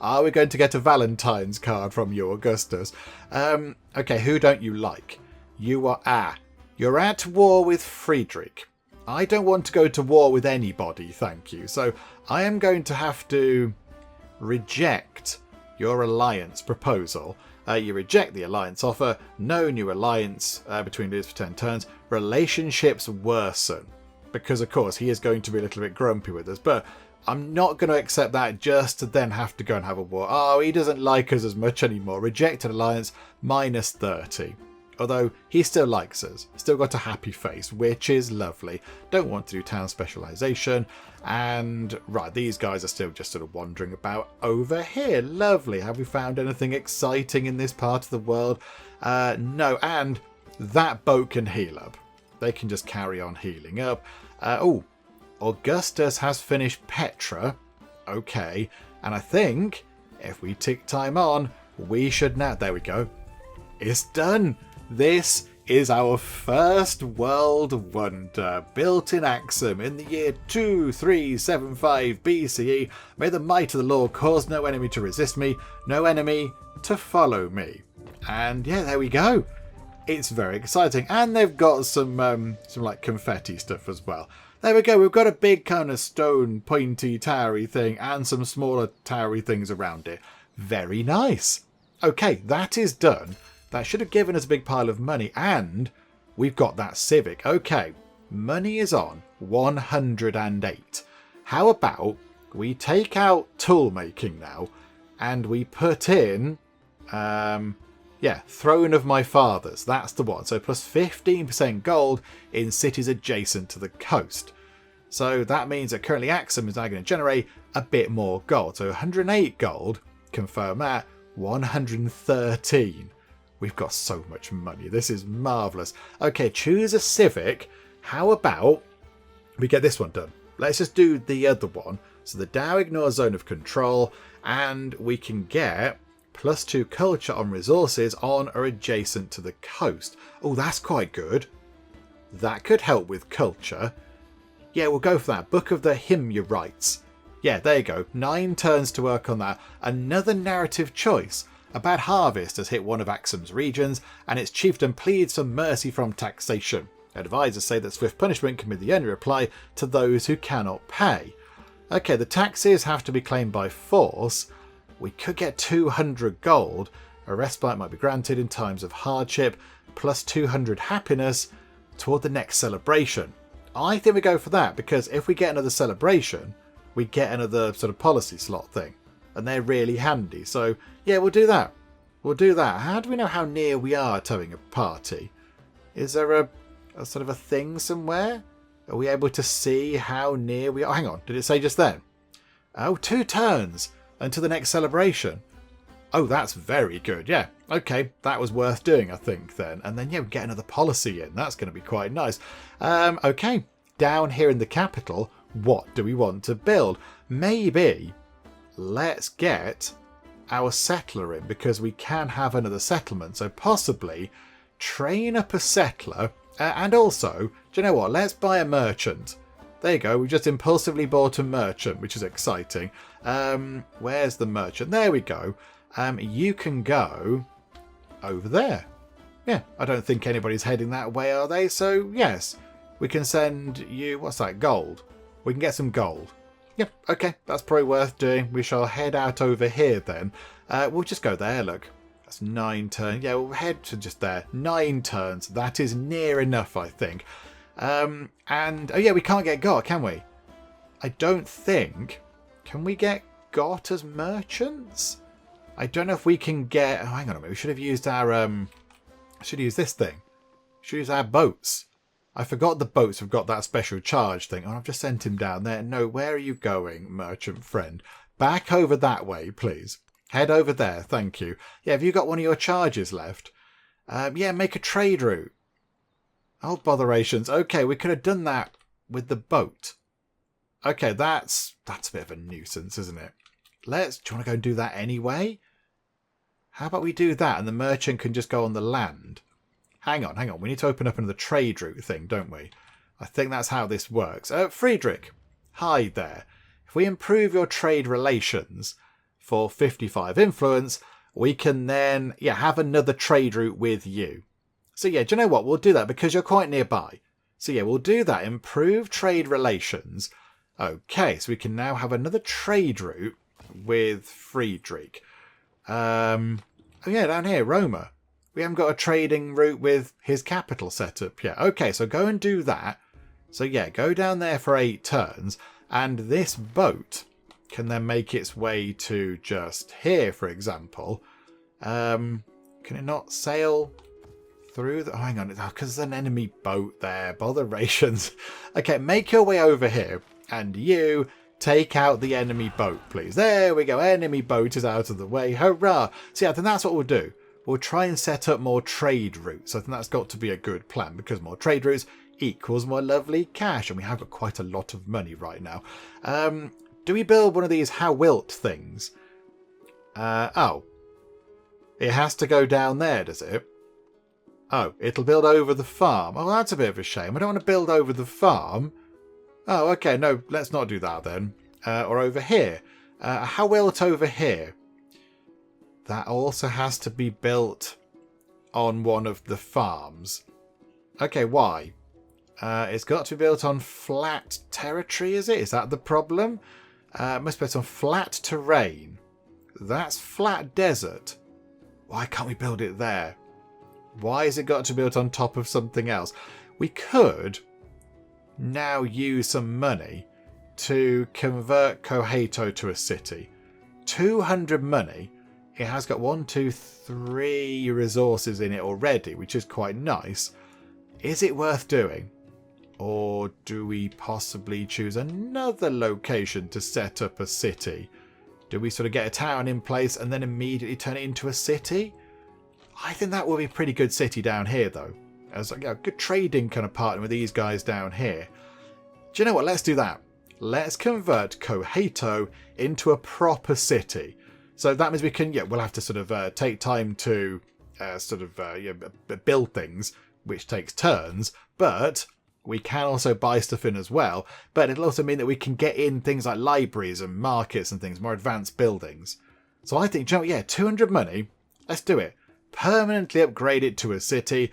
Are we going to get a Valentine's card from you, Augustus? Okay, who don't you like? You're at war with Friedrich. I don't want to go to war with anybody, thank you. So I am going to have to reject your alliance proposal. You reject the alliance offer. No new alliance between leaders for 10 turns. Relationships worsen. Because, of course, he is going to be a little bit grumpy with us. But I'm not going to accept that just to then have to go and have a war. Oh, he doesn't like us as much anymore. Rejected alliance, minus 30. Although he still likes us. Still got a happy face, which is lovely. Don't want to do town specialisation. And, right, these guys are still just sort of wandering about over here. Lovely. Have we found anything exciting in this part of the world? No, and that boat can heal up. They can just carry on healing up. Augustus has finished Petra. Okay, and I think if we tick time on, we should now... There we go. It's done. This is our first world wonder, built in Aksum in the year 2375 BCE. May the might of the Lord cause no enemy to resist me, no enemy to follow me. And yeah, there we go. It's very exciting, and they've got some like confetti stuff as well. There we go. We've got a big kind of stone pointy towery thing and some smaller towery things around it. Very nice. Okay, that is done. That should have given us a big pile of money, and we've got that Civic. Okay, money is on 108. How about we take out tool making now, and we put in, Throne of My Fathers. That's the one. So plus 15% gold in cities adjacent to the coast. So that means that currently Aksum is now going to generate a bit more gold. So 108 gold, confirm that, 113. We've got so much money. This is marvellous. Okay, choose a Civic. How about we get this one done? Let's just do the other one. So the Dow ignores zone of control, and we can get +2 culture on resources on or adjacent to the coast. Oh, that's quite good. That could help with culture. Yeah, we'll go for that. Book of the Himyarites. Yeah, there you go. 9 turns to work on that. Another narrative choice. A bad harvest has hit one of Aksum's regions, and its chieftain pleads for mercy from taxation. Advisors say that swift punishment can be the only reply to those who cannot pay. Okay, the taxes have to be claimed by force. We could get 200 gold. A respite might be granted in times of hardship, plus 200 happiness toward the next celebration. I think we go for that, because if we get another celebration, we get another sort of policy slot thing. And they're really handy. So, yeah, we'll do that. We'll do that. How do we know how near we are to having a party? Is there a sort of a thing somewhere? Are we able to see how near we are? Hang on, did it say just then? Oh, 2 turns until the next celebration. Oh, that's very good. Yeah, okay, that was worth doing, I think, then. And then, yeah, we get another policy in. That's going to be quite nice. Okay, down here in the capital, what do we want to build? Maybe let's get our settler in, because we can have another settlement. So possibly train up a settler. And also, do you know what? Let's buy a merchant. There you go. We just impulsively bought a merchant, which is exciting. Where's the merchant? There we go. You can go over there. Yeah, I don't think anybody's heading that way, are they? So, yes, we can send you... What's that? Gold. We can get some gold. Yep, okay, that's probably worth doing. We shall head out over here then. We'll just go there, look. That's 9 turns. Yeah, we'll head to just there. 9 turns. That is near enough, I think. And, oh yeah, we can't get got, can we? I don't think... Can we get got as merchants? I don't know if we can get... Oh, hang on a minute. We should have used our... should use this thing. Should use our boats. I forgot the boats have got that special charge thing. Oh, I've just sent him down there. No, where are you going, merchant friend? Back over that way, please. Head over there, thank you. Yeah, have you got one of your charges left? Yeah, make a trade route. Oh, botherations. Okay, we could have done that with the boat. Okay, that's a bit of a nuisance, isn't it? Do you want to go and do that anyway? How about we do that and the merchant can just go on the land? Hang on. We need to open up another trade route thing, don't we? I think that's how this works. Friedrich, hi there. If we improve your trade relations for 55 influence, we can then, have another trade route with you. So, do you know what? We'll do that because you're quite nearby. So, we'll do that. Improve trade relations. Okay, so we can now have another trade route with Friedrich. Down here, Roma. We haven't got a trading route with his capital set up yet. Okay, so go and do that. So, go down there for 8 turns. And this boat can then make its way to just here, for example. Can it not sail through the... Oh, hang on. Because there's an enemy boat there. Botherations. Okay, make your way over here. And you take out the enemy boat, please. There we go. Enemy boat is out of the way. Hurrah. So, then that's what we'll do. we'll try and set up more trade routes. I think that's got to be a good plan, because more trade routes equals more lovely cash, and we have got quite a lot of money right now. Do we build one of these how wilt things? Oh. It has to go down there, does it? Oh, it'll build over the farm. Oh, that's a bit of a shame. I don't want to build over the farm. Oh, okay, no, let's not do that then. Or over here. How wilt over here? That also has to be built on one of the farms. Okay, why? It's got to be built on flat territory, is it? Is that the problem? It must be built on flat terrain. That's flat desert. Why can't we build it there? Why has it got to be built on top of something else? We could now use some money to convert Koheto to a city. 200 money. It has got 1, 2, 3 resources in it already, which is quite nice. Is it worth doing? Or do we possibly choose another location to set up a city? Do we sort of get a town in place and then immediately turn it into a city? I think that will be a pretty good city down here, though. As a good trading kind of partner with these guys down here. Do you know what? Let's do that. Let's convert Koheto into a proper city. So that means we can, we'll have to sort of take time to build things, which takes turns, but we can also buy stuff in as well. But it'll also mean that we can get in things like libraries and markets and things, more advanced buildings. So I think, 200 money, let's do it. Permanently upgrade it to a city.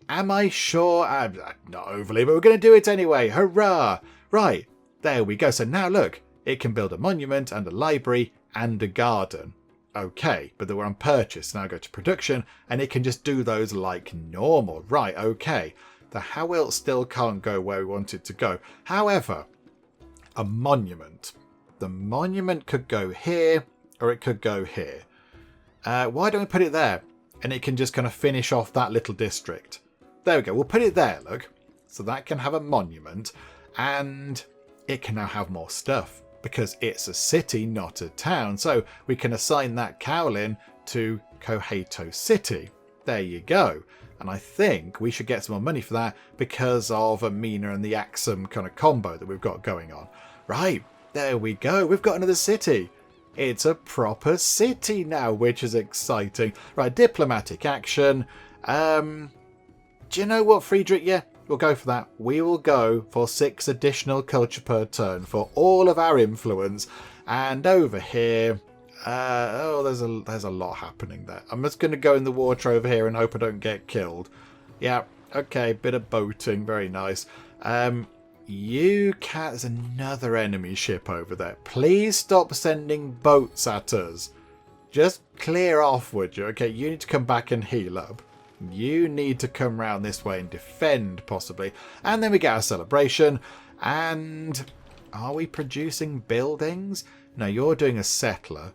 Am I sure? I'm not overly, but we're going to do it anyway. Hurrah! Right, there we go. So now look, it can build a monument and a library and a garden. Okay, but they were on purchase. Now go to production and it can just do those like normal. Right, okay. The how wilt still can't go where we want it to go. However, a monument. The monument could go here or it could go here. Why don't we put it there? And it can just kind of finish off that little district. There we go. We'll put it there, look. So that can have a monument and it can now have more stuff because it's a city, not a town. So we can assign that Cowlin to Koheto City. There you go. And I think we should get some more money for that because of Amina and the Aksum kind of combo that we've got going on. Right, there we go. We've got another city. It's a proper city now, which is exciting. Right, diplomatic action. Do you know what, Friedrich? Yeah, we'll go for that. We will go for 6 additional culture per turn for all of our influence. And over here, there's a lot happening there. I'm just going to go in the water over here and hope I don't get killed. Yeah, okay, bit of boating, very nice. There's another enemy ship over there. Please stop sending boats at us. Just clear off, would you? Okay, you need to come back and heal up. You need to come round this way and defend, possibly. And then we get our celebration. And are we producing buildings? No, you're doing a settler.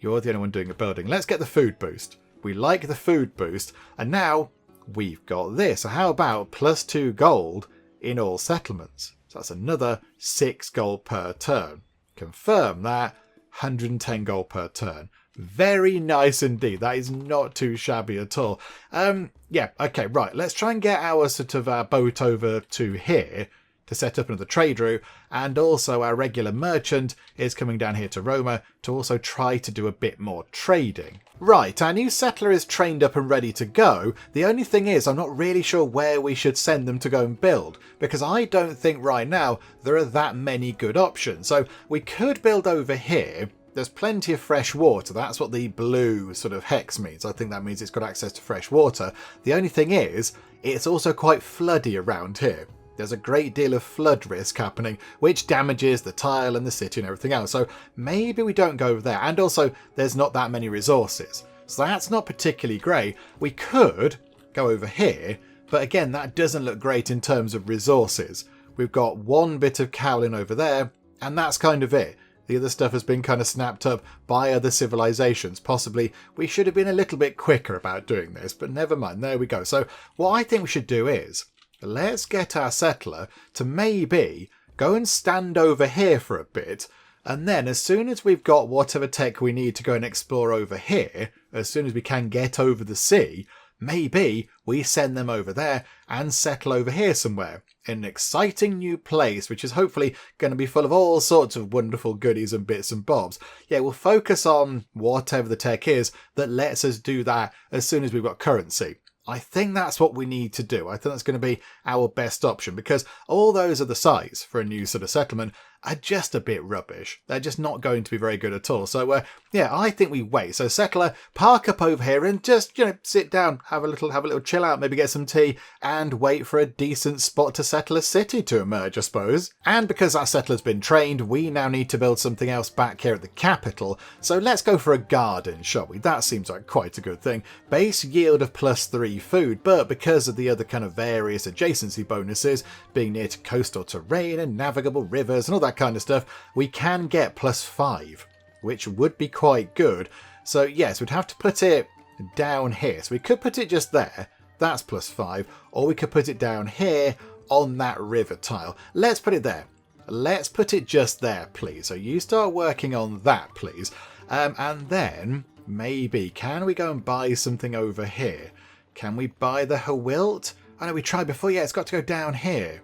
You're the only one doing a building. Let's get the food boost. We like the food boost. And now we've got this. So how about +2 gold in all settlements? So that's another 6 gold per turn. Confirm that. 110 gold per turn. Very nice indeed. That is not too shabby at all. Okay, right. Let's try and get our sort of boat over to here to set up another trade route. And also our regular merchant is coming down here to Roma to also try to do a bit more trading. Right, our new settler is trained up and ready to go. The only thing is I'm not really sure where we should send them to go and build, because I don't think right now there are that many good options. So we could build over here. There's plenty of fresh water. That's what the blue sort of hex means. I think that means it's got access to fresh water. The only thing is, it's also quite floody around here. There's a great deal of flood risk happening, which damages the tile and the city and everything else. So maybe we don't go over there. And also, there's not that many resources. So that's not particularly great. We could go over here, but again, that doesn't look great in terms of resources. We've got 1 bit of Cowlin over there, and that's kind of it. The other stuff has been kind of snapped up by other civilizations. Possibly we should have been a little bit quicker about doing this, but never mind. There we go. So what I think we should do is, let's get our settler to maybe go and stand over here for a bit And then as soon as we've got whatever tech we need to go and explore over here, as soon as we can get over the sea, maybe we send them over there and settle over here somewhere in an exciting new place, which is hopefully going to be full of all sorts of wonderful goodies and bits and bobs. Yeah, we'll focus on whatever the tech is that lets us do that as soon as we've got currency. I think that's what we need to do. I think that's going to be our best option, because all those other sites for a new sort of settlement are just a bit rubbish. They're just not going to be very good at all. So, yeah, I think we wait. So, settler, park up over here and just, sit down, have a little chill out, maybe get some tea, and wait for a decent spot to settle a city to emerge, I suppose. And because that settler's been trained, we now need to build something else back here at the capital. So let's go for a garden, shall we? That seems like quite a good thing. Base yield of +3 food, but because of the other kind of various adjacency bonuses, being near to coastal terrain and navigable rivers and all that kind of stuff, we can get +5, which would be quite good. So yes, we'd have to put it down here. So we could put it just there, that's +5, or we could put it down here on that river tile. Let's put it there. Let's put it just there, please. So you start working on that, please. And then maybe, can we go and buy something over here? Can we buy the Hawilt? I know we tried before. Yeah, it's got to go down here.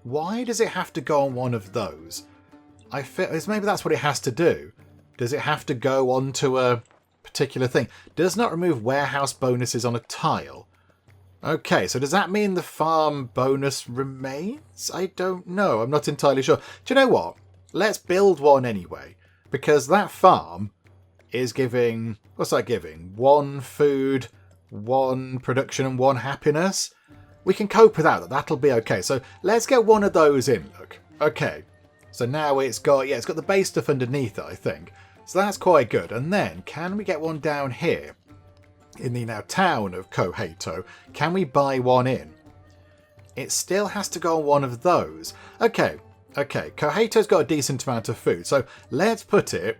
Why does it have to go on one of those? I feel maybe that's what it has to do. Does it have to go onto a particular thing? Does not remove warehouse bonuses on a tile. Okay, so does that mean the farm bonus remains? I don't know. I'm not entirely sure. Do you know what? Let's build one anyway, because that farm is giving... What's that giving? 1 food, 1 production and 1 happiness. We can cope without that. That'll be okay. So let's get one of those in, look. Okay. So now it's got the base stuff underneath it, I think. So that's quite good. And then, can we get one down here? In the now town of Kohato, can we buy one in? It still has to go on one of those. Okay. Kohato's got a decent amount of food. So let's put it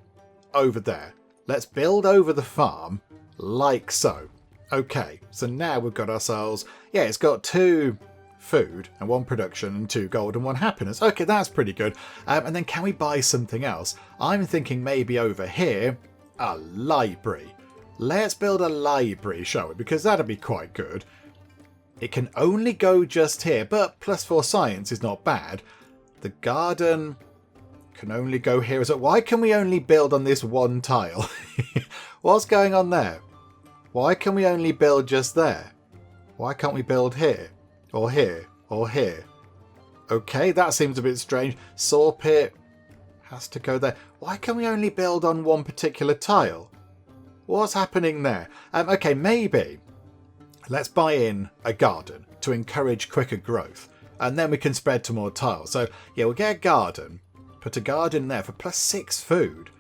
over there. Let's build over the farm like so. Okay, so now we've got ourselves... Yeah, it's got 2 food and 1 production and 2 gold and 1 happiness. Okay, that's pretty good. And then can we buy something else? I'm thinking maybe over here, a library. Let's build a library, shall we? Because that'd be quite good. It can only go just here, but +4 science is not bad. The garden can only go here. Why can we only build on this one tile? What's going on there? Why can we only build just there? Why can't we build here? Or here? Or here? Okay, that seems a bit strange. Saw pit has to go there. Why can we only build on one particular tile? What's happening there? Okay, maybe let's buy in a garden to encourage quicker growth. And then we can spread to more tiles. So, yeah, we'll get a garden. Put a garden there for +6 food.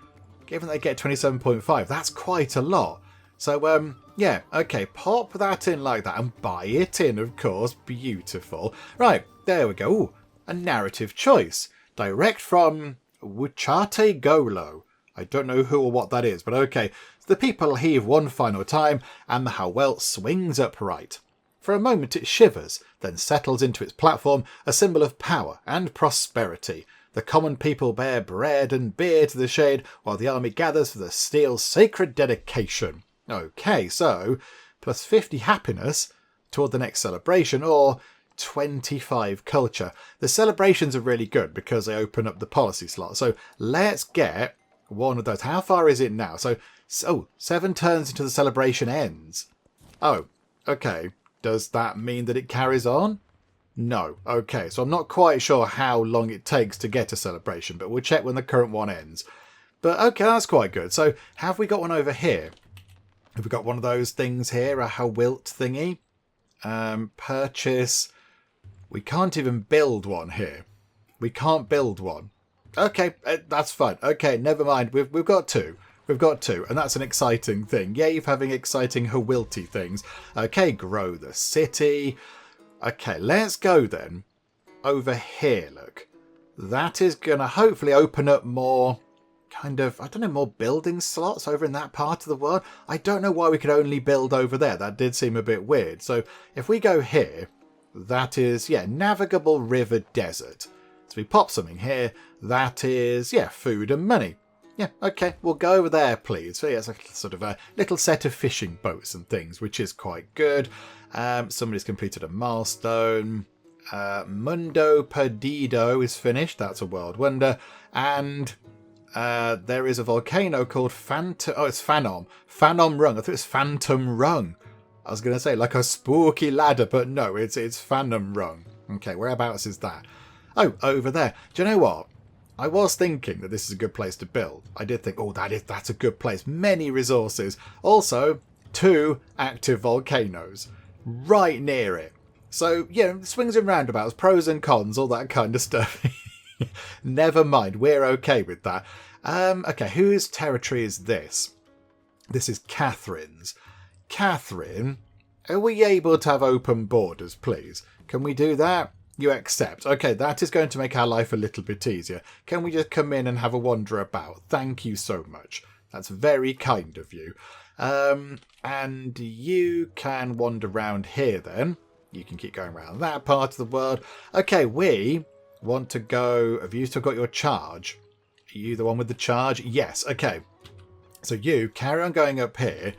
Given they get 27.5, that's quite a lot. So, yeah, okay, pop that in like that and buy it in, of course. Beautiful. Right, there we go. Ooh, a narrative choice. Direct from Wuchate Golo. I don't know who or what that is, but okay. The people heave one final time, and the Hawelt swings upright. For a moment it shivers, then settles into its platform, a symbol of power and prosperity. The common people bear bread and beer to the shade, while the army gathers for the steel's sacred dedication. Okay, so +50 happiness toward the next celebration, or 25 culture. The celebrations are really good because they open up the policy slot. So let's get one of those. How far is it now? So 7 turns into the celebration ends. Oh, okay. Does that mean that it carries on? No. Okay, so I'm not quite sure how long it takes to get a celebration, but we'll check when the current one ends. But okay, that's quite good. So have we got one over here? Have we got one of those things here? A Hawilt thingy? Purchase. We can't even build one here. We can't build one. Okay, that's fine. Okay, never mind. We've got 2. We've got 2, and that's an exciting thing. Yay for having exciting Hawilty things. Okay, grow the city. Okay, let's go then over here, look. That is going to hopefully open up more kind of, I don't know, more building slots over in that part of the world. I don't know why we could only build over there. That did seem a bit weird. So if we go here, that is, yeah, navigable river desert. So we pop something here, That is, yeah, food and money. Yeah, okay, we'll go over there, please. So yeah, it's like sort of a little set of fishing boats and things, which is quite good. Somebody's completed a milestone. Mundo Perdido is finished. That's a world wonder. And there is a volcano called Phantom... Oh, it's Phanom. Phanom Rung. I thought it was Phantom Rung. I was going to say, like a spooky ladder, but no, it's Phanom Rung. Okay, whereabouts is that? Oh, over there. Do you know what? I was thinking that this is a good place to build. I did think, oh, that's a good place. Many resources. Also, 2 active volcanoes right near it. So, yeah, swings and roundabouts, pros and cons, all that kind of stuff. Never mind, we're okay with that. Okay, whose territory is this? This is Catherine's. Catherine, are we able to have open borders, please? Can we do that? You accept. Okay, that is going to make our life a little bit easier. Can we just come in and have a wander about? Thank you so much. That's very kind of you. And you can wander around here then. You can keep going around that part of the world. Okay, we want to go... Have you still got your charge? Are you the one with the charge? Yes, okay. So you carry on going up here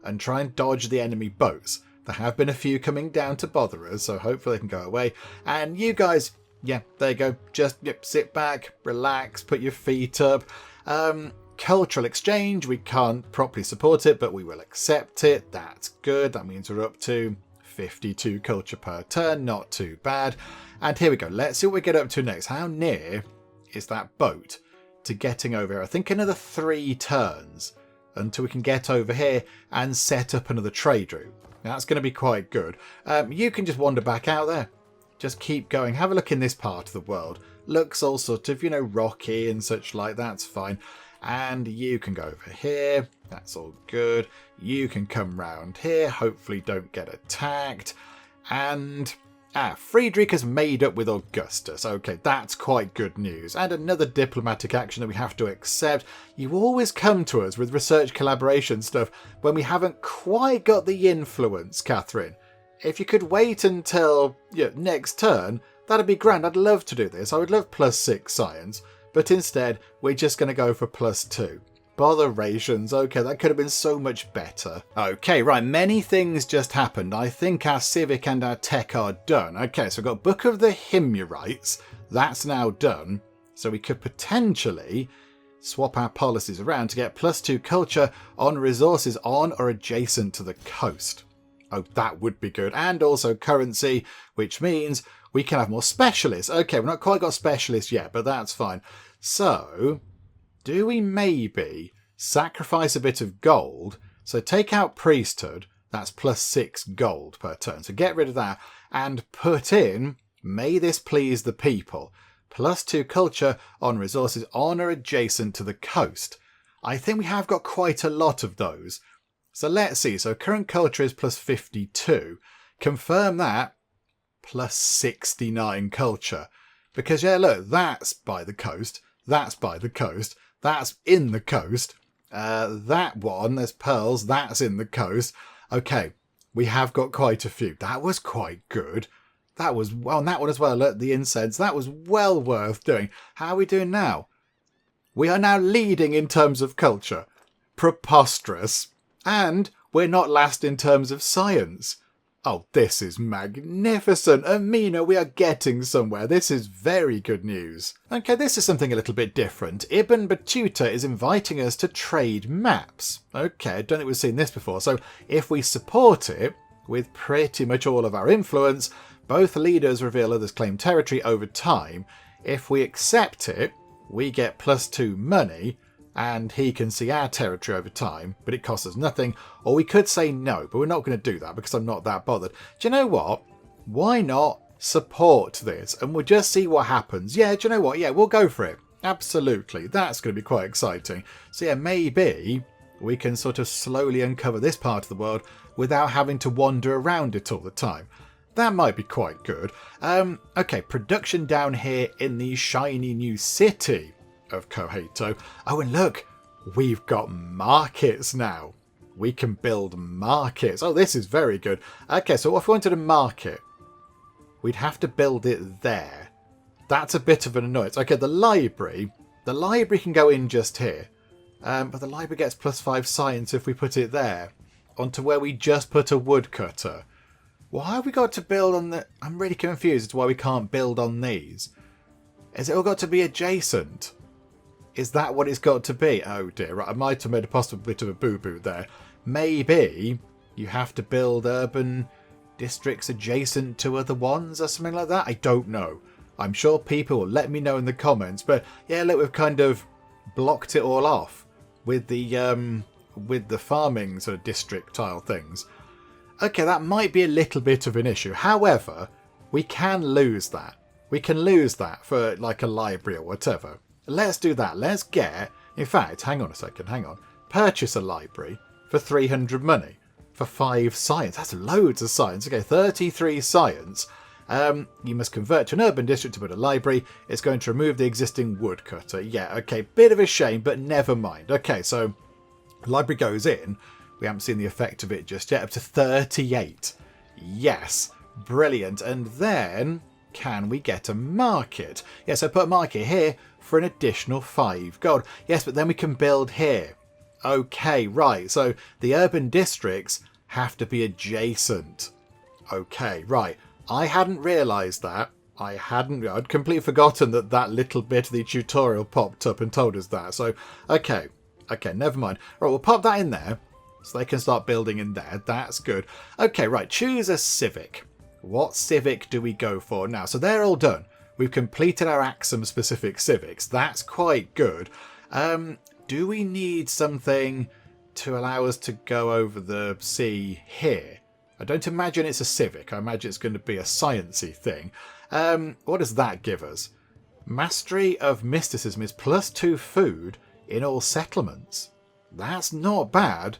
and try and dodge the enemy boats. There have been a few coming down to bother us, so hopefully they can go away. And you guys, yeah, there you go. Just sit back, relax, put your feet up. Cultural exchange, we can't properly support it, but we will accept it. That's good. That means we're up to 52 culture per turn. Not too bad. And here we go. Let's see what we get up to next. How near is that boat to getting over here? I think another 3 turns until we can get over here and set up another trade route. That's going to be quite good. You can just wander back out there. Just keep going. Have a look in this part of the world. Looks all sort of, rocky and such like. That's fine. And you can go over here. That's all good. You can come round here. Hopefully don't get attacked. And... Friedrich has made up with Augustus. Okay, that's quite good news. And another diplomatic action that we have to accept. You always come to us with research collaboration stuff when we haven't quite got the influence, Catherine. If you could wait until next turn, that'd be grand. I'd love to do this. I would love +6 science. But instead, we're just going to go for +2. Botherations. Okay, that could have been so much better. Okay, right, many things just happened. I think our Civic and our Tech are done. Okay, so we've got Book of the Himyarites. That's now done. So we could potentially swap our policies around to get +2 culture on resources on or adjacent to the coast. Oh, that would be good. And also currency, which means we can have more specialists. Okay, we've not quite got specialists yet, but that's fine. So... do we maybe sacrifice a bit of gold? So take out priesthood. That's +6 gold per turn. So get rid of that and put in, may this please the people. +2 culture on resources on or adjacent to the coast. I think we have got quite a lot of those. So let's see. So current culture is +52. Confirm that. +69 culture. Because yeah, look, that's by the coast. That's by the coast. That's in the coast. That one, there's pearls. That's in the coast. Okay, we have got quite a few. That was quite good. That was, well, and that one as well, look, the incense. That was well worth doing. How are we doing now? We are now leading in terms of culture. Preposterous. And we're not last in terms of science. Oh, this is magnificent. Amina, we are getting somewhere. This is very good news. Okay, this is something a little bit different. Ibn Battuta is inviting us to trade maps. Okay, I don't think we've seen this before. So if we support it with pretty much all of our influence, both leaders reveal others' claim territory over time. If we accept it, we get +2 money, and he can see our territory over time, but it costs us nothing. Or we could say no, but we're not going to do that because I'm not that bothered. Do you know what? Why not support this? And we'll just see what happens. Yeah, do you know what? Yeah, we'll go for it. Absolutely. That's going to be quite exciting. So yeah, maybe we can sort of slowly uncover this part of the world without having to wander around it all the time. That might be quite good. Okay, production down here in the shiny new city of Koheto. Oh, and look, we've got markets now. We can build markets. Oh, this is very good. Okay, so if we wanted a market, we'd have to build it there. That's a bit of an annoyance. Okay, the library can go in just here. But the library gets +5 science if we put it there. Onto where we just put a woodcutter. Why have we got to build on the... I'm really confused as to why we can't build on these. Has it all got to be adjacent? Is that what it's got to be? Oh dear, right, I might have made a possible bit of a boo-boo there. Maybe you have to build urban districts adjacent to other ones or something like that? I don't know. I'm sure people will let me know in the comments. But yeah, look, we've kind of blocked it all off with the farming sort of district tile things. Okay, that might be a little bit of an issue. However, we can lose that. We can lose that for like a library or whatever. Let's do that. Let's get... In fact, hang on a second, hang on. Purchase a library for 300 money. For 5 science. That's loads of science. Okay, 33 science. You must convert to an urban district to build a library. It's going to remove the existing woodcutter. Yeah, okay, bit of a shame, but never mind. Okay, so library goes in. We haven't seen the effect of it just yet. Up to 38. Yes, brilliant. And then, can we get a market? Yes, I put a market here for an additional 5 gold. Yes, but then we can build here. Okay, right. So the urban districts have to be adjacent. Okay, right. I hadn't realised that. I'd completely forgotten that little bit of the tutorial popped up and told us that. So, okay, never mind. Right, we'll pop that in there so they can start building in there. That's good. Okay, right, choose a civic. What civic do we go for now? So they're all done. We've completed our Aksum specific civics. That's quite good. Do we need something to allow us to go over the sea here? I don't imagine it's a civic. I imagine it's going to be a sciencey thing. What does that give us? Mastery of mysticism is +2 food in all settlements. That's not bad.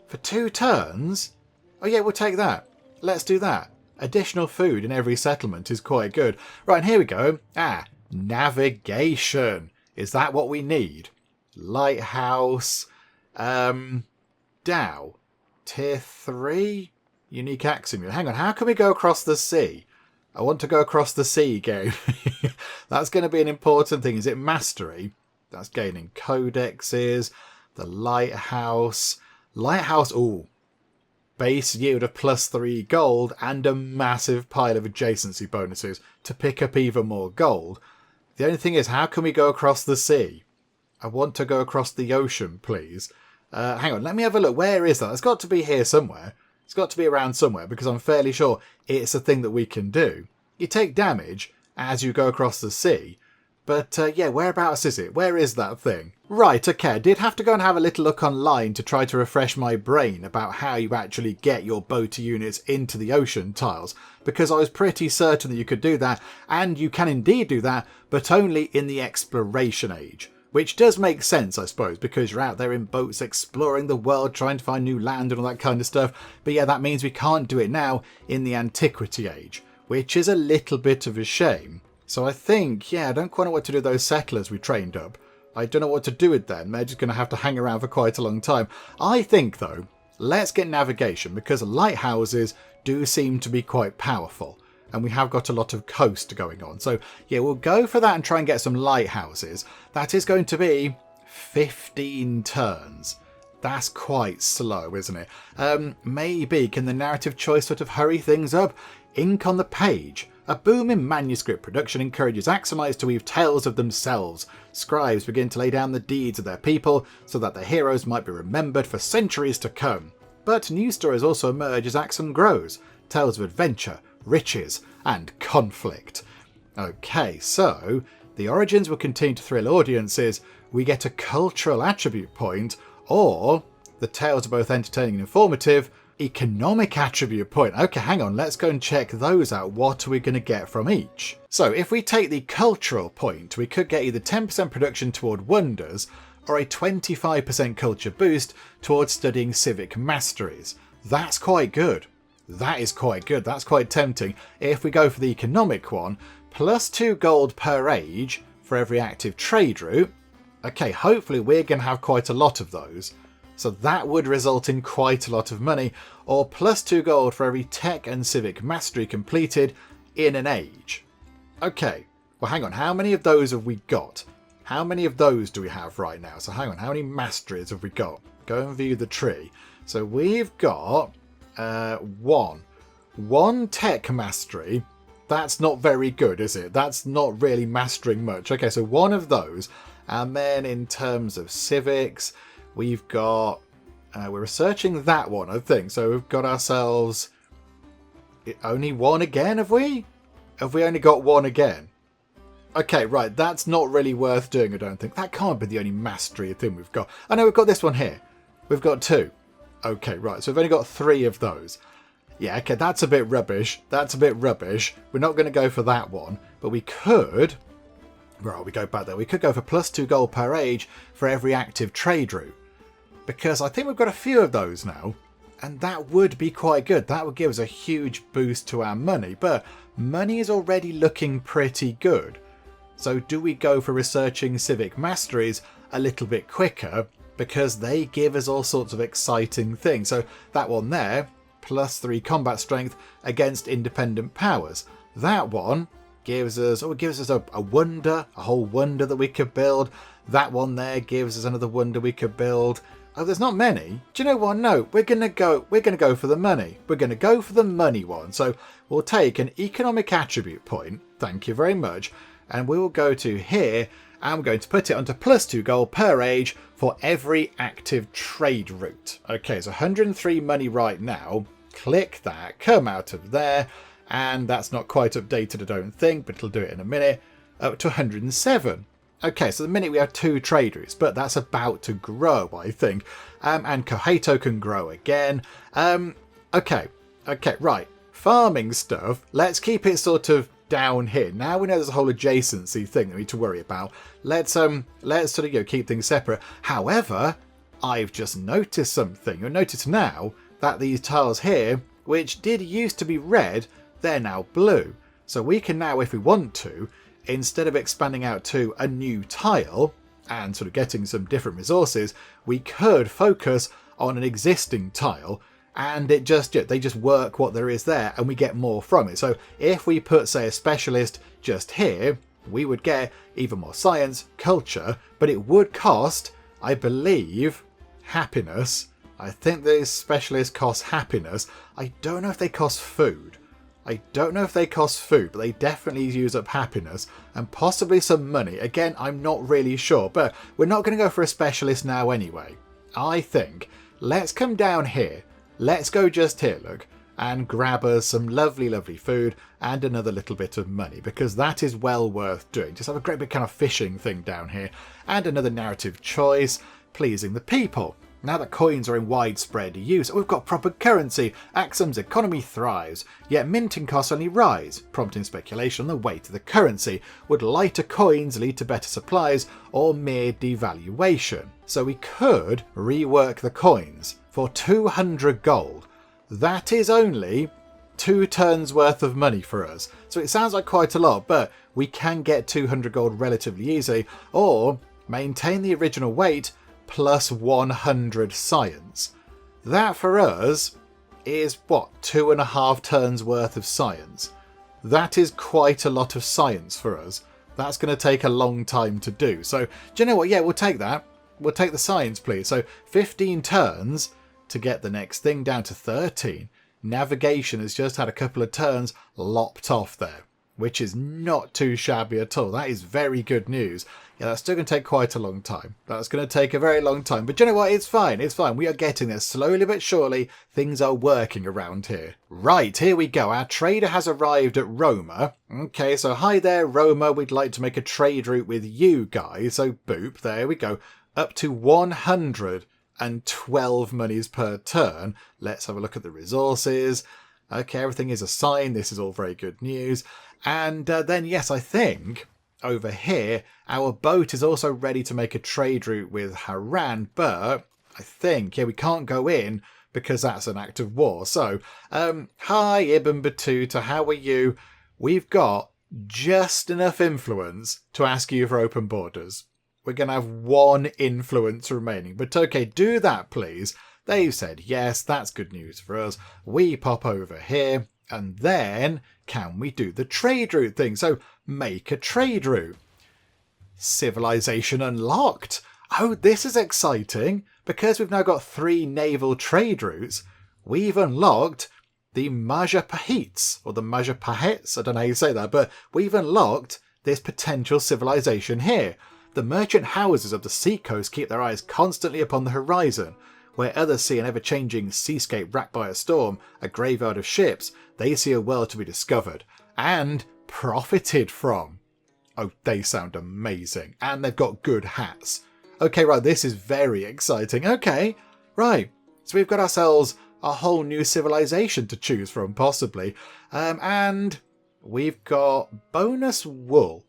For 2 turns? Oh yeah, we'll take that. Let's do that. Additional food in every settlement is quite good. Right, and here we go. Navigation. Is that what we need? Lighthouse. Dow. Tier 3? Unique Aksum. Hang on, how can we go across the sea? I want to go across the sea, game. That's going to be an important thing. Is it mastery? That's gaining codexes. The lighthouse. Lighthouse, ooh. Base yield of +3 gold and a massive pile of adjacency bonuses to pick up even more gold. The only thing is, how can we go across the sea? I want to go across the ocean, please. Hang on, let me have a look. Where is that? It's got to be here somewhere. It's got to be around somewhere because I'm fairly sure it's a thing that we can do. You take damage as you go across the sea. But yeah, whereabouts is it? Where is that thing? Right, okay, I did have to go and have a little look online to try to refresh my brain about how you actually get your boater units into the ocean tiles, because I was pretty certain that you could do that, and you can indeed do that, but only in the exploration age. Which does make sense, I suppose, because you're out there in boats exploring the world, trying to find new land and all that kind of stuff. But yeah, that means we can't do it now in the antiquity age, which is a little bit of a shame. So I think, yeah, I don't quite know what to do with those settlers we trained up. I don't know what to do with them. They're just going to have to hang around for quite a long time. I think, though, let's get navigation, because lighthouses do seem to be quite powerful. And we have got a lot of coast going on. So, yeah, we'll go for that and try and get some lighthouses. That is going to be 15 turns. That's quite slow, isn't it? Maybe can the narrative choice sort of hurry things up? Ink on the page. A boom in manuscript production encourages Aksumites to weave tales of themselves. Scribes begin to lay down the deeds of their people so that their heroes might be remembered for centuries to come. But new stories also emerge as Aksum grows. Tales of adventure, riches, and conflict. Okay, so the origins will continue to thrill audiences. We get a cultural attribute point, or the tales are both entertaining and informative. Economic attribute point. Okay, hang on, let's go and check those out. What are we going to get from each? So if we take the cultural point, we could get either 10% production toward wonders or a 25% culture boost towards studying civic masteries. That's quite good. That is quite good. That's quite tempting. If we go for the economic one, +2 gold per age for every active trade route. Okay, hopefully we're going to have quite a lot of those. So that would result in quite a lot of money, or +2 gold for every tech and civic mastery completed in an age. Okay, Well, hang on. How many of those have we got? How many of those do we have right now? So hang on. How many masteries have we got? Go and view the tree. So we've got one. One tech mastery. That's not very good, is it? That's not really mastering much. Okay, so one of those. And then in terms of civics, we've got... we're researching that one, I think. So we've got ourselves... only one again, have we? Have we only got one again? Okay, right. That's not really worth doing, I don't think. That can't be the only mastery thing we've got. I know we've got this one here. We've got two. Okay, right. So we've only got 3 of those. Yeah, okay, that's a bit rubbish. That's a bit rubbish. We're not going to go for that one. But we could... well, we go back there. We could go for +2 gold per age for every active trade route. Because I think we've got a few of those now. And that would be quite good. That would give us a huge boost to our money. But money is already looking pretty good. So do we go for researching civic masteries a little bit quicker? Because they give us all sorts of exciting things. So that one there, +3 combat strength against independent powers. That one gives us, a wonder, a whole wonder that we could build. That one there gives us another wonder we could build. Oh, there's not many. Do you know what? No, we're gonna go for the money. We're gonna go for the money one. So we'll take an economic attribute point. Thank you very much. And we will go to here, and we're going to put it onto +2 gold per age for every active trade route. Okay, so 103 money right now. Click that, come out of there, and that's not quite updated, I don't think, but it'll do it in a minute. Up to 107. Okay, so the minute we have 2 trade routes, but that's about to grow, I think. And Kohato can grow again. Okay, right. Farming stuff, let's keep it sort of down here. Now we know there's a whole adjacency thing that we need to worry about. Let's sort of keep things separate. However, I've just noticed something. You'll notice now that these tiles here, which did used to be red, they're now blue. So we can now, if we want to, instead of expanding out to a new tile and sort of getting some different resources, we could focus on an existing tile. And they just work what there is there and we get more from it. So if we put, say, a specialist just here, we would get even more science, culture, but it would cost, I believe, happiness. I think these specialists cost happiness. I don't know if they cost food. But they definitely use up happiness and possibly some money. Again, I'm not really sure, but we're not going to go for a specialist now anyway. I think let's come down here. Let's go just here, look, and grab us some lovely, lovely food and another little bit of money, because that is well worth doing. Just have a great big kind of fishing thing down here and another narrative choice, pleasing the people. Now that coins are in widespread use, we've got proper currency. Aksum's economy thrives, yet minting costs only rise, prompting speculation on the weight of the currency. Would lighter coins lead to better supplies or mere devaluation? So we could rework the coins for 200 gold. That is only 2 turns worth of money for us. So it sounds like quite a lot, but we can get 200 gold relatively easy, or maintain the original weight plus 100 science. That for us is, what, 2.5 turns worth of science. That is quite a lot of science for us. That's going to take a long time to do. So, do you know what? Yeah, we'll take that. We'll take the science, please. So, 15 turns to get the next thing down to 13. Navigation has just had a couple of turns lopped off there, which is not too shabby at all. That is very good news. Yeah, that's still going to take quite a long time. That's going to take a very long time. But you know what? It's fine. It's fine. We are getting there. Slowly but surely, things are working around here. Right, here we go. Our trader has arrived at Roma. Okay, so hi there, Roma. We'd like to make a trade route with you guys. So boop, there we go. Up to 112 monies per turn. Let's have a look at the resources. Okay, everything is assigned. This is all very good news. And then, yes, I think over here, our boat is also ready to make a trade route with Haran, but I think, yeah, we can't go in because that's an act of war. So, hi, Ibn Battuta, how are you? We've got just enough influence to ask you for open borders. We're going to have 1 influence remaining, but okay, do that, please. They've said yes, that's good news for us. We pop over here. And then can we do the trade route thing? So make a trade route. Civilization unlocked. Oh, this is exciting. Because we've now got 3 naval trade routes, we've unlocked the Majapahits, or the Majapahits, I don't know how you say that, but we've unlocked this potential civilization here. The merchant houses of the seacoast keep their eyes constantly upon the horizon. Where others see an ever-changing seascape racked by a storm, a graveyard of ships, they see a world to be discovered and profited from. Oh, they sound amazing. And they've got good hats. Okay, right, this is very exciting. Okay, right. So we've got ourselves a whole new civilization to choose from, possibly. And we've got bonus wool.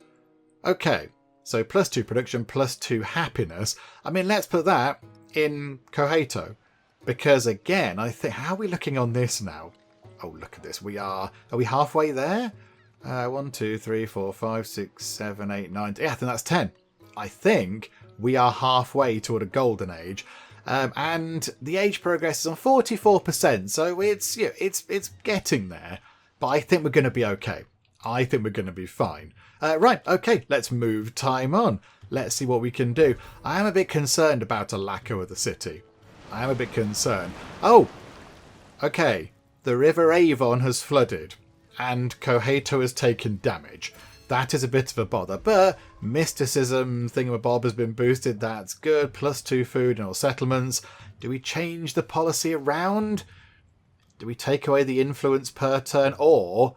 Okay, so +2 production, +2 happiness. I mean, let's put that in Cohato. Because again, I think, how are we looking on this now? Oh, look at this. Are we halfway there? 1, 2, 3, 4, 5, 6, 7, 8, 9. Yeah, I think that's 10. I think we are halfway toward a golden age. And the age progress is on 44%, so it's getting there. But I think we're going to be okay. I think we're going to be fine. Right, okay, let's move time on. Let's see what we can do. I am a bit concerned about Alaco of the city. I am a bit concerned. Oh, okay. The River Avon has flooded, and Cohato has taken damage. That is a bit of a bother, but mysticism thingamabob has been boosted. That's good. +2 food in all settlements. Do we change the policy around? Do we take away the influence per turn, or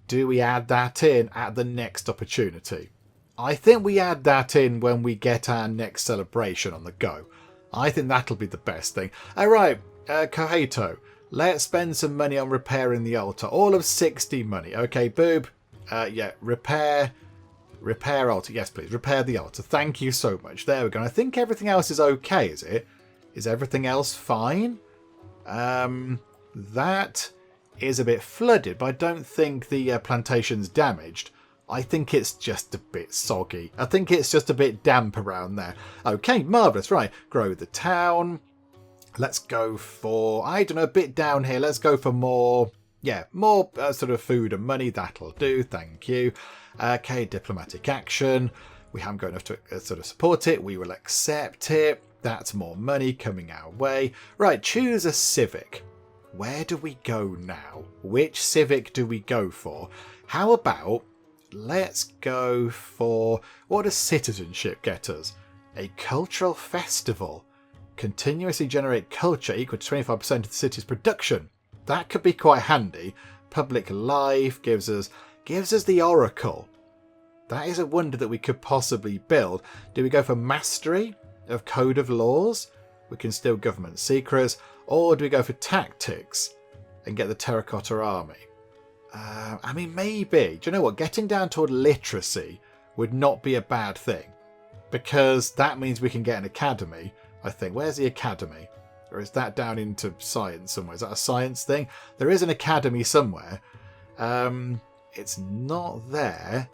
do we add that in at the next opportunity? I think we add that in when we get our next celebration on the go. I think that'll be the best thing. All right, Cohato, let's spend some money on repairing the altar. All of 60 money. Okay, boob. Yeah, repair altar. Yes, please. Repair the altar. Thank you so much. There we go. I think everything else is okay, is it? Is everything else fine? That is a bit flooded, but I don't think the plantation's damaged. I think it's just a bit soggy. I think it's just a bit damp around there. Okay, marvellous. Right, grow the town. Let's go for, I don't know, a bit down here. Let's go for more... Yeah, more sort of food and money. That'll do. Thank you. Okay, diplomatic action. We haven't got enough to sort of support it. We will accept it. That's more money coming our way. Right, choose a civic. Where do we go now? Which civic do we go for? How about, let's go for, what does citizenship get us? A cultural festival. Continuously generate culture equal to 25% of the city's production. That could be quite handy. Public life gives us the oracle. That is a wonder that we could possibly build. Do we go for mastery of code of laws? We can steal government secrets. Or do we go for tactics and get the terracotta army? I mean, maybe. Do you know what? Getting down toward literacy would not be a bad thing. Because that means we can get an academy, I think. Where's the academy? Or is that down into science somewhere? Is that a science thing? There is an academy somewhere. It's not there.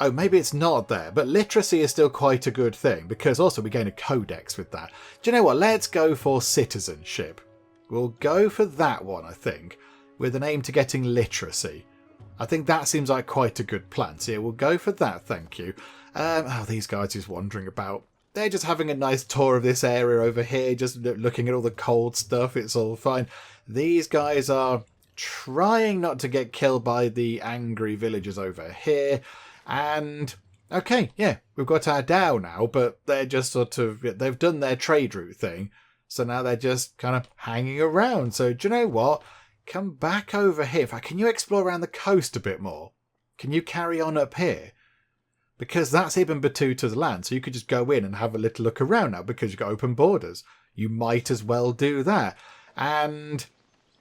Oh, maybe it's not there. But literacy is still quite a good thing. Because also we gain a codex with that. Do you know what? Let's go for citizenship. We'll go for that one, I think. With an aim to getting literacy. I think that seems like quite a good plan. So yeah, we'll go for that, thank you. Oh, these guys just wandering about. They're just having a nice tour of this area over here, just looking at all the cold stuff. It's all fine. These guys are trying not to get killed by the angry villagers over here. And, okay, yeah, we've got our Dow now, but they're just sort of, they've done their trade route thing. So now they're just kind of hanging around. So, do you know what? Come back over here. Can you explore around the coast a bit more? Can you carry on up here? Because that's Ibn Battuta's land, so you could just go in and have a little look around now because you've got open borders. You might as well do that. And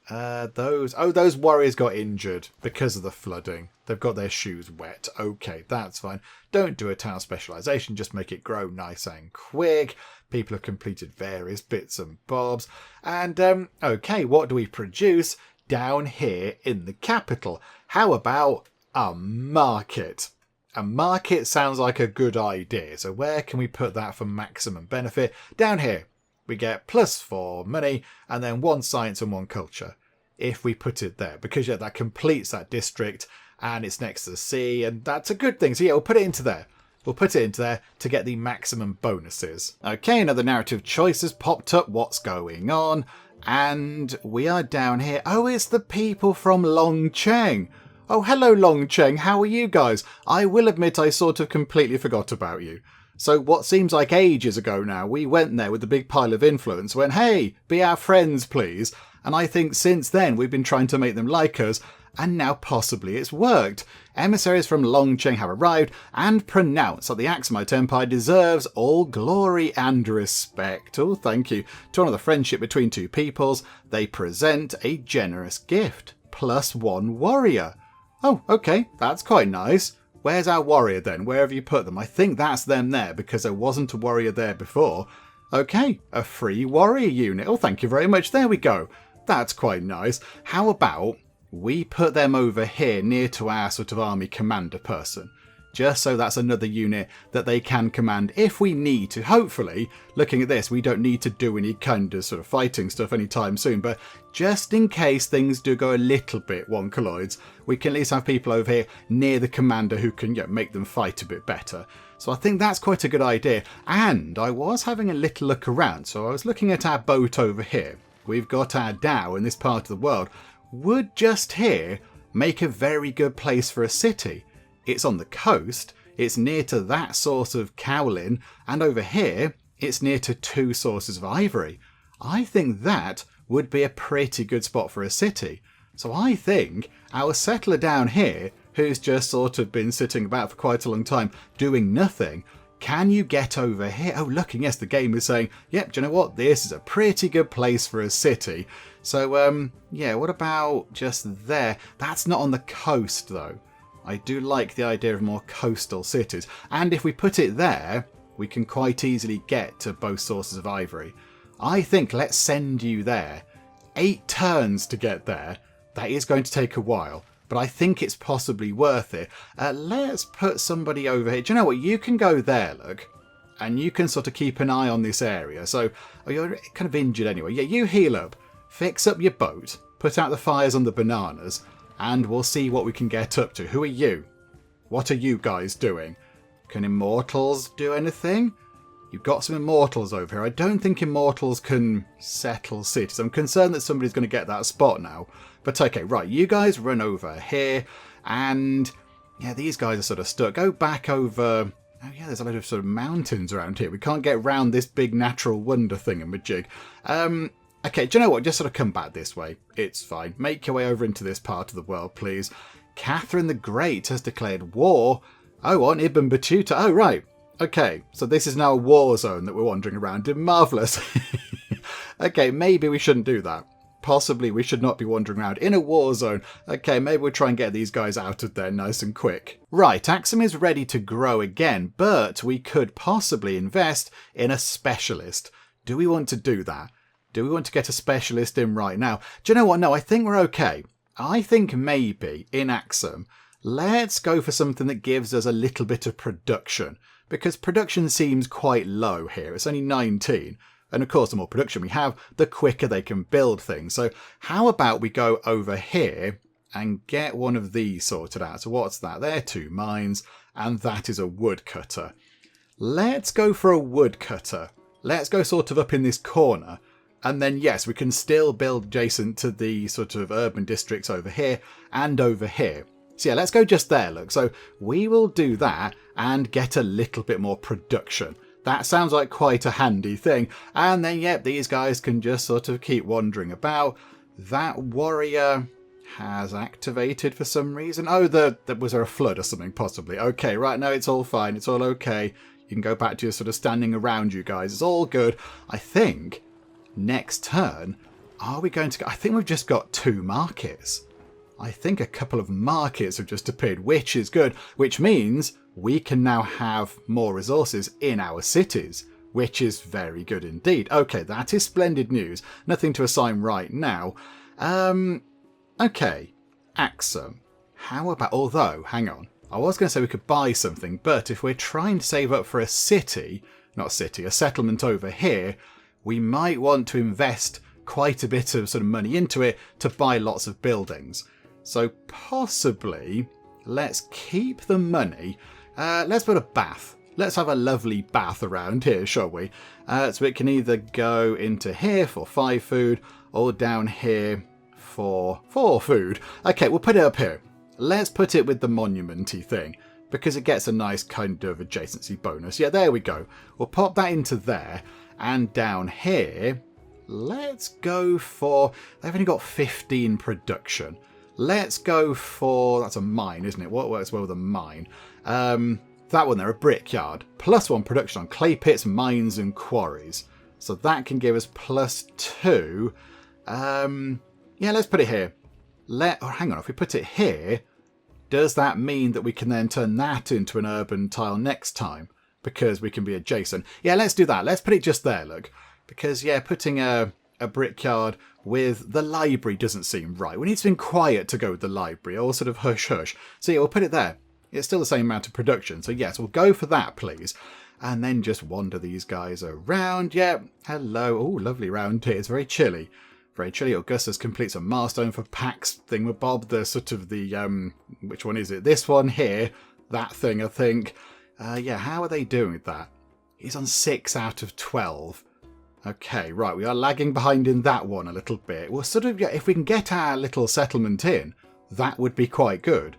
those warriors got injured because of the flooding. They've got their shoes wet. Okay, that's fine. Don't do a town specialisation, just make it grow nice and quick. People have completed various bits and bobs. And, okay, what do we produce down here in the capital? How about a market? A market sounds like a good idea. So where can we put that for maximum benefit? Down here, we get +4 money and then 1 science and 1 culture. if we put it there, because yeah, that completes that district and it's next to the sea, and that's a good thing. So yeah, we'll put it into there. We'll put it into there to get the maximum bonuses. Okay, another narrative choice has popped up. What's going on? And we are down here. Oh, it's the people from Longcheng. Oh, hello, Longcheng. How are you guys? I will admit I sort of completely forgot about you. So what seems like ages ago now, we went there with the big pile of influence, went, hey, be our friends, please. And I think since then we've been trying to make them like us, and now possibly it's worked. Emissaries from Longcheng have arrived and pronounced that the Aksumite Empire deserves all glory and respect. Oh, thank you. To honour the friendship between two peoples, they present a generous gift. +1 warrior. Oh, okay, that's quite nice. Where's our warrior then? Where have you put them? I think that's them there, because there wasn't a warrior there before. Okay, a free warrior unit. Oh, thank you very much. There we go. That's quite nice. How about we put them over here near to our sort of army commander person? Just so that's another unit that they can command if we need to. Hopefully, looking at this, we don't need to do any kind of sort of fighting stuff anytime soon. But just in case things do go a little bit wonkaloids, we can at least have people over here near the commander who can make them fight a bit better. So I think that's quite a good idea. And I was having a little look around. So I was looking at our boat over here. We've got our dhow in this part of the world. Would just here make a very good place for a city. It's on the coast, it's near to that source of kaolin, and over here, it's near to 2 sources of ivory. I think that would be a pretty good spot for a city. So I think our settler down here, who's just sort of been sitting about for quite a long time, doing nothing, can you get over here? Oh, look, and yes, the game is saying, yep, do you know what? This is a pretty good place for a city. So, yeah, what about just there? That's not on the coast, though. I do like the idea of more coastal cities. And if we put it there, we can quite easily get to both sources of ivory. I think let's send you there. 8 turns to get there. That is going to take a while, but I think it's possibly worth it. Let's put somebody over here. Do you know what? You can go there, look. And you can sort of keep an eye on this area. So, oh, you're kind of injured anyway. Yeah, you heal up. Fix up your boat. Put out the fires on the bananas. And we'll see what we can get up to. Who are you? What are you guys doing? Can immortals do anything? You've got some immortals over here. I don't think immortals can settle cities. I'm concerned that somebody's going to get that spot now. But okay, right. You guys run over here. And yeah, these guys are sort of stuck. Go back over. Oh yeah, there's a lot of sort of mountains around here. We can't get round this big natural wonder thingamajig. Okay, do you know what? Just sort of come back this way. It's fine. Make your way over into this part of the world, please. Catherine the Great has declared war. Oh, on Ibn Battuta. Oh, right. Okay, so this is now a war zone that we're wandering around in. Marvellous. Okay, maybe we shouldn't do that. Possibly we should not be wandering around in a war zone. Okay, maybe we'll try and get these guys out of there nice and quick. Right, Aksum is ready to grow again, but we could possibly invest in a specialist. Do we want to do that? Do we want to get a specialist in right now? Do you know what? No, I think we're okay. I think maybe in Aksum, let's go for something that gives us a little bit of production. Because production seems quite low here. It's only 19. And of course, the more production we have, the quicker they can build things. So how about we go over here and get one of these sorted out? So what's that? They're 2 mines, and that is a woodcutter. Let's go for a woodcutter. Let's go sort of up in this corner. And then, yes, we can still build adjacent to the sort of urban districts over here and over here. So yeah, let's go just there, look. So we will do that and get a little bit more production. That sounds like quite a handy thing. And then, yep, these guys can just sort of keep wandering about. That warrior has activated for some reason. Oh, was there a flood or something, possibly? Okay, right, no, it's all fine. It's all okay. You can go back to your sort of standing around, you guys. It's all good. I think next turn, are we going to go? I think we've just got 2 markets. I think a couple of markets have just appeared, which is good, which means we can now have more resources in our cities, which is very good indeed. Okay, that is splendid news. Nothing to assign right now. Okay, Aksum. How about, although, hang on. I was going to say we could buy something, but if we're trying to save up for a city, not city, a settlement over here, we might want to invest quite a bit of sort of money into it to buy lots of buildings. So possibly, let's keep the money. Let's put a bath. Let's have a lovely bath around here, shall we? So it can either go into here for 5 food or down here for 4 food. Okay, we'll put it up here. Let's put it with the monument-y thing because it gets a nice kind of adjacency bonus. Yeah, there we go. We'll pop that into there. And down here, let's go for... They've only got 15 production. Let's go for... That's a mine, isn't it? What works well with a mine? That one there, a brickyard. +1 production on clay pits, mines and quarries. So that can give us +2. Yeah, let's put it here. Hang on, if we put it here, does that mean that we can then turn that into an urban tile next time? Because we can be adjacent. Yeah, let's do that. Let's put it just there, look. Because, yeah, putting a brickyard with the library doesn't seem right. We need something quiet to go with the library, or sort of hush-hush. So, yeah, we'll put it there. It's still the same amount of production. So, yes, we'll go for that, please. And then just wander these guys around. Yeah, hello. Oh, lovely round here. It's very chilly. Very chilly. Augustus completes a milestone for Pax thingamabob. The sort of the, which one is it? This one here. That thing, I think. Yeah, how are they doing with that? He's on 6 out of 12. Okay, right, we are lagging behind in that one a little bit. Well, sort of, yeah, if we can get our little settlement in, that would be quite good.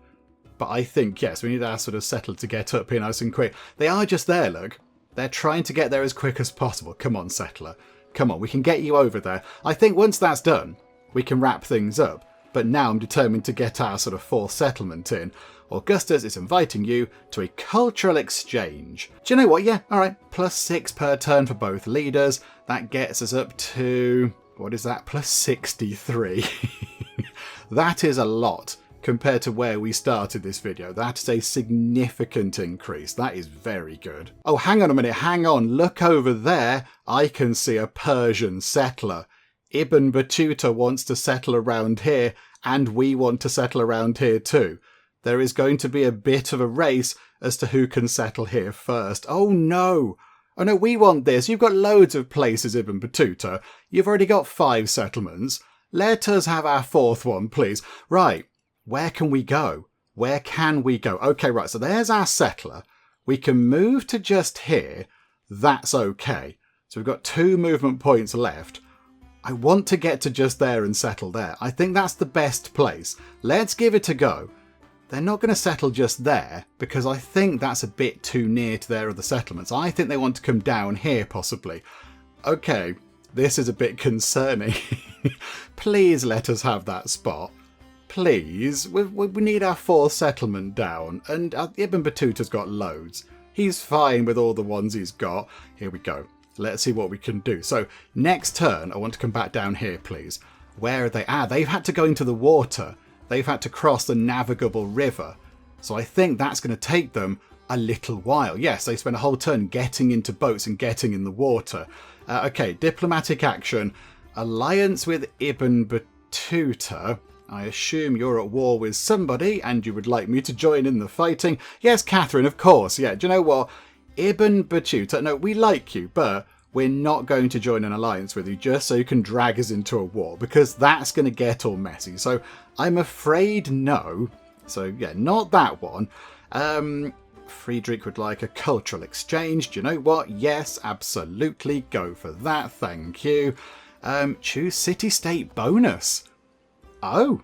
But I think, yes, we need our sort of settle to get up here nice and quick. They are just there, look. They're trying to get there as quick as possible. Come on, settler. Come on, we can get you over there. I think once that's done, we can wrap things up. But now I'm determined to get our sort of 4th settlement in. Augustus is inviting you to a cultural exchange. Do you know what? Yeah, alright. +6 per turn for both leaders. That gets us up to... What is that? +63. That is a lot compared to where we started this video. That is a significant increase. That is very good. Oh, hang on a minute. Hang on. Look over there. I can see a Persian settler. Ibn Battuta wants to settle around here, and we want to settle around here too. There is going to be a bit of a race as to who can settle here first. Oh no! Oh no, we want this. You've got loads of places, Ibn Battuta. You've already got 5 settlements. Let us have our 4th one, please. Right, where can we go? Where can we go? Okay, right, so there's our settler. We can move to just here. That's okay. So we've got 2 movement points left. I want to get to just there and settle there. I think that's the best place. Let's give it a go. They're not going to settle just there because I think that's a bit too near to their other settlements. I think they want to come down here possibly. Okay, this is a bit concerning. Please let us have that spot. Please. We need our 4th settlement down. And Ibn Battuta's got loads. He's fine with all the ones he's got. Here we go. Let's see what we can do. So next turn, I want to come back down here, please. Where are they? Ah, they've had to go into the water. They've had to cross the navigable river. So I think that's going to take them a little while. Yes, they spent a whole turn getting into boats and getting in the water. Okay, diplomatic action. Alliance with Ibn Battuta. I assume you're at war with somebody and you would like me to join in the fighting. Yes, Catherine, of course. Yeah, do you know what? Ibn Battuta, no, we like you, but we're not going to join an alliance with you just so you can drag us into a war, because that's going to get all messy. So I'm afraid no. So yeah, not that one. Friedrich would like a cultural exchange. Do you know what? Yes, absolutely. Go for that. Thank you. Choose city-state bonus. Oh,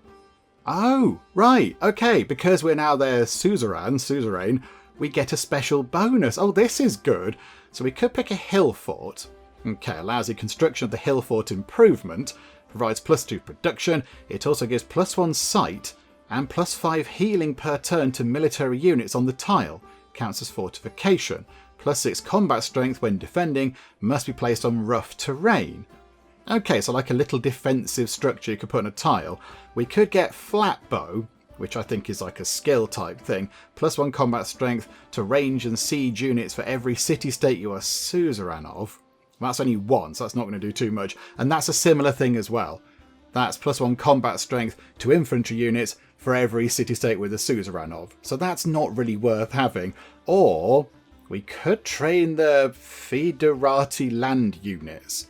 right. Okay, because we're now their suzerain, we get a special bonus. Oh, this is good. So we could pick a hill fort. Okay, allows the construction of the hill fort improvement. Provides +2 production. It also gives +1 sight and +5 healing per turn to military units on the tile. Counts as fortification. +6 combat strength when defending. Must be placed on rough terrain. Okay, so like a little defensive structure you could put on a tile. We could get flat bow, which I think is like a skill type thing. +1 combat strength to range and siege units for every city-state you are suzerain of. That's only 1, so that's not going to do too much. And that's a similar thing as well. That's +1 combat strength to infantry units for every city-state we're the suzerain of. So that's not really worth having. Or we could train the Federati land units.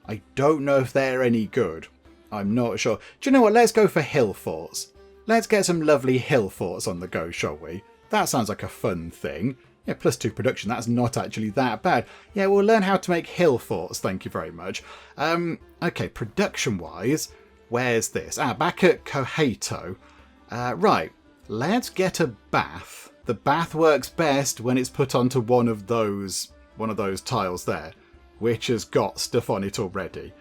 I don't know if they're any good. I'm not sure. Do you know what? Let's go for hill forts. Let's get some lovely hill forts on the go, shall we? That sounds like a fun thing. Yeah, +2 production. That's not actually that bad. Yeah, we'll learn how to make hill forts. Thank you very much. Okay, production-wise, where's this? Back at Kohato. Right, let's get a bath. The bath works best when it's put onto one of those tiles there, which has got stuff on it already.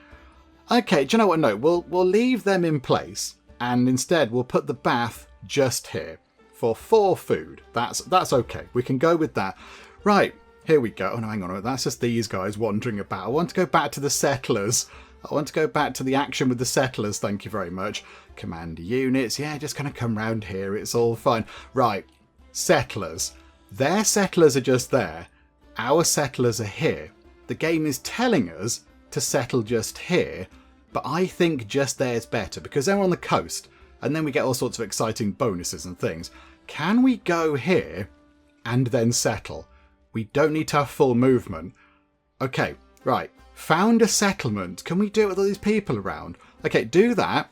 Okay, do you know what? No, we'll leave them in place, and instead we'll put the bath just here for 4 food. That's okay. We can go with that. Right, here we go. Oh no, hang on. That's just these guys wandering about. I want to go back to the settlers. I want to go back to the action with the settlers. Thank you very much. Command units. Yeah, just kind of come round here. It's all fine. Right, settlers. Their settlers are just there. Our settlers are here. The game is telling us to settle just here, but I think just there is better because they're on the coast and then we get all sorts of exciting bonuses and things. Can we go here and then settle? We don't need to have full movement. Okay, right. Found a settlement. Can we do it with all these people around? Okay, do that.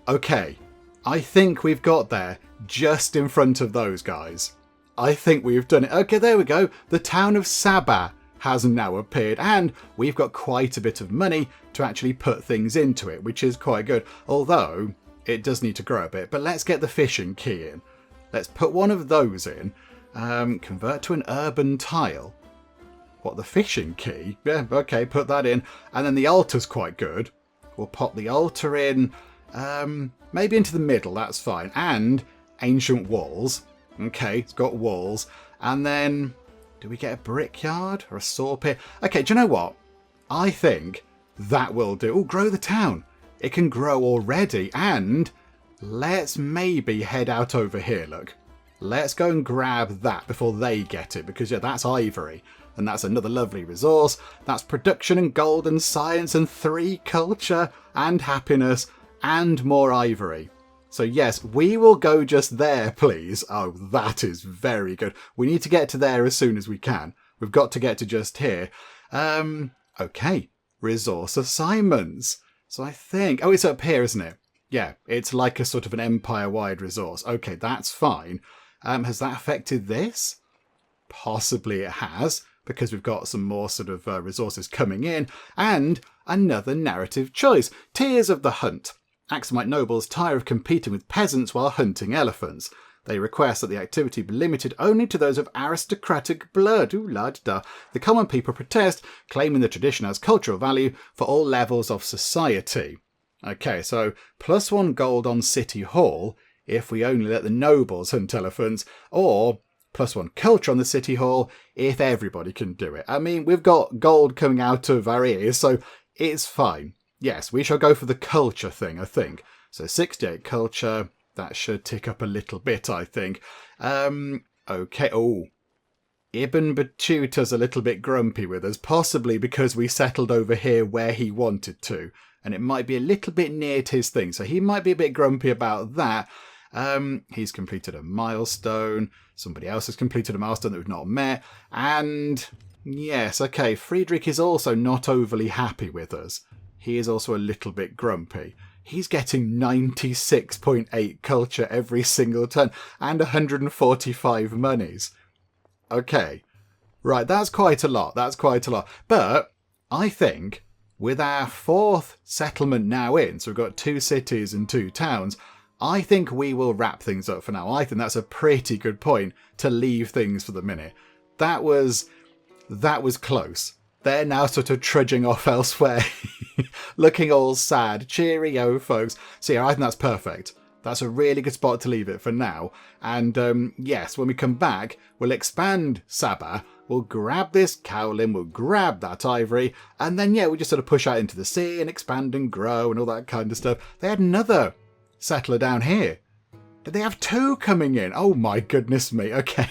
Okay, I think we've got there just in front of those guys. I think we've done it. Okay, there we go. The town of Sabah has now appeared, and we've got quite a bit of money to actually put things into it, which is quite good. Although, it does need to grow a bit, but let's get the fishing key in. Let's put one of those in. Convert to an urban tile. What, the fishing key? Yeah, okay, put that in. And then the altar's quite good. We'll pop the altar in, maybe into the middle, that's fine. And ancient walls. Okay, it's got walls. And then, do we get a brickyard or a saw pit? Okay, do you know what? I think that will do. Oh, grow the town. It can grow already. And let's maybe head out over here, look. Let's go and grab that before they get it. Because, yeah, that's ivory. And that's another lovely resource. That's production and gold and science and 3 culture and happiness and more ivory. So yes, we will go just there, please. Oh, that is very good. We need to get to there as soon as we can. We've got to get to just here. Okay, resource assignments. So I think... Oh, it's up here, isn't it? Yeah, it's like a sort of an empire-wide resource. Okay, that's fine. Has that affected this? Possibly it has, because we've got some more sort of resources coming in. And another narrative choice. Tears of the Hunt. Aksumite nobles tire of competing with peasants while hunting elephants. They request that the activity be limited only to those of aristocratic blood. Ooh, la da. The common people protest, claiming the tradition has cultural value for all levels of society. Okay, so +1 gold on City Hall if we only let the nobles hunt elephants, or +1 culture on the City Hall if everybody can do it. I mean, we've got gold coming out of our ears, so it's fine. Yes, we shall go for the culture thing, I think. So 68 culture, that should tick up a little bit, I think. Okay, oh. Ibn Battuta's a little bit grumpy with us, possibly because we settled over here where he wanted to. And it might be a little bit near to his thing, so he might be a bit grumpy about that. He's completed a milestone. Somebody else has completed a milestone that we've not met. And yes, okay, Friedrich is also not overly happy with us. He is also a little bit grumpy. He's getting 96.8 culture every single turn and 145 monies. Okay, right, that's quite a lot. That's quite a lot. But I think with our 4th settlement now in, so we've got 2 cities and 2 towns, I think we will wrap things up for now. I think that's a pretty good point to leave things for the minute. That was close. They're now sort of trudging off elsewhere, looking all sad. Cheerio, folks. So yeah, I think that's perfect. That's a really good spot to leave it for now. And yes, when we come back, we'll expand Sabah. We'll grab this cowlin, we'll grab that ivory, and then yeah, we'll just sort of push out into the sea and expand and grow and all that kind of stuff. They had another settler down here. Did they have 2 coming in? Oh my goodness me. Okay.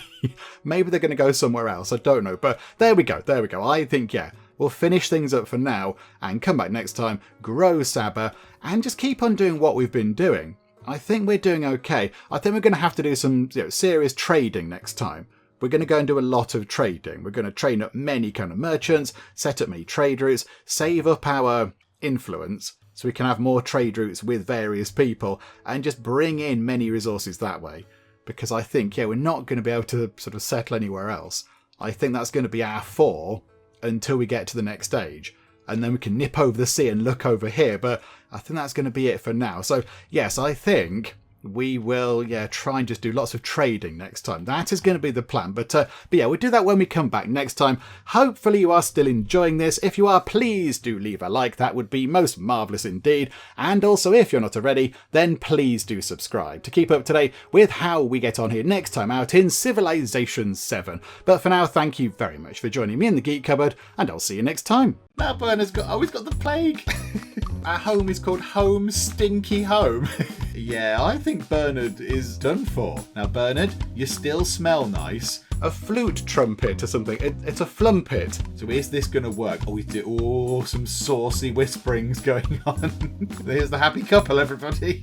Maybe they're going to go somewhere else. I don't know. But there we go. There we go. I think, yeah, we'll finish things up for now and come back next time, grow Sabah, and just keep on doing what we've been doing. I think we're doing okay. I think we're going to have to do some serious trading next time. we're going to go and do a lot of trading. We're going to train up many kind of merchants, set up many trade routes, save up our influence so we can have more trade routes with various people and just bring in many resources that way. Because I think, we're not going to be able to sort of settle anywhere else. I think that's going to be our 4 until we get to the next stage. And then we can nip over the sea and look over here. But I think that's going to be it for now. So, yes, I think we will, try and just do lots of trading next time. That is going to be the plan. But we'll do that when we come back next time. Hopefully you are still enjoying this. If you are, please do leave a like. That would be most marvellous indeed. And also, if you're not already, then please do subscribe to keep up to date with how we get on here next time out in Civilization 7. But for now, thank you very much for joining me in the Geek Cupboard, and I'll see you next time. Now Bernard's got, he's got the plague. Our home is called Home Stinky Home. Yeah, I think Bernard is done for. Now, Bernard, you still smell nice. A flute trumpet or something. It's a flumpet. So is this going to work? Oh, some saucy whisperings going on. Here's the happy couple, everybody.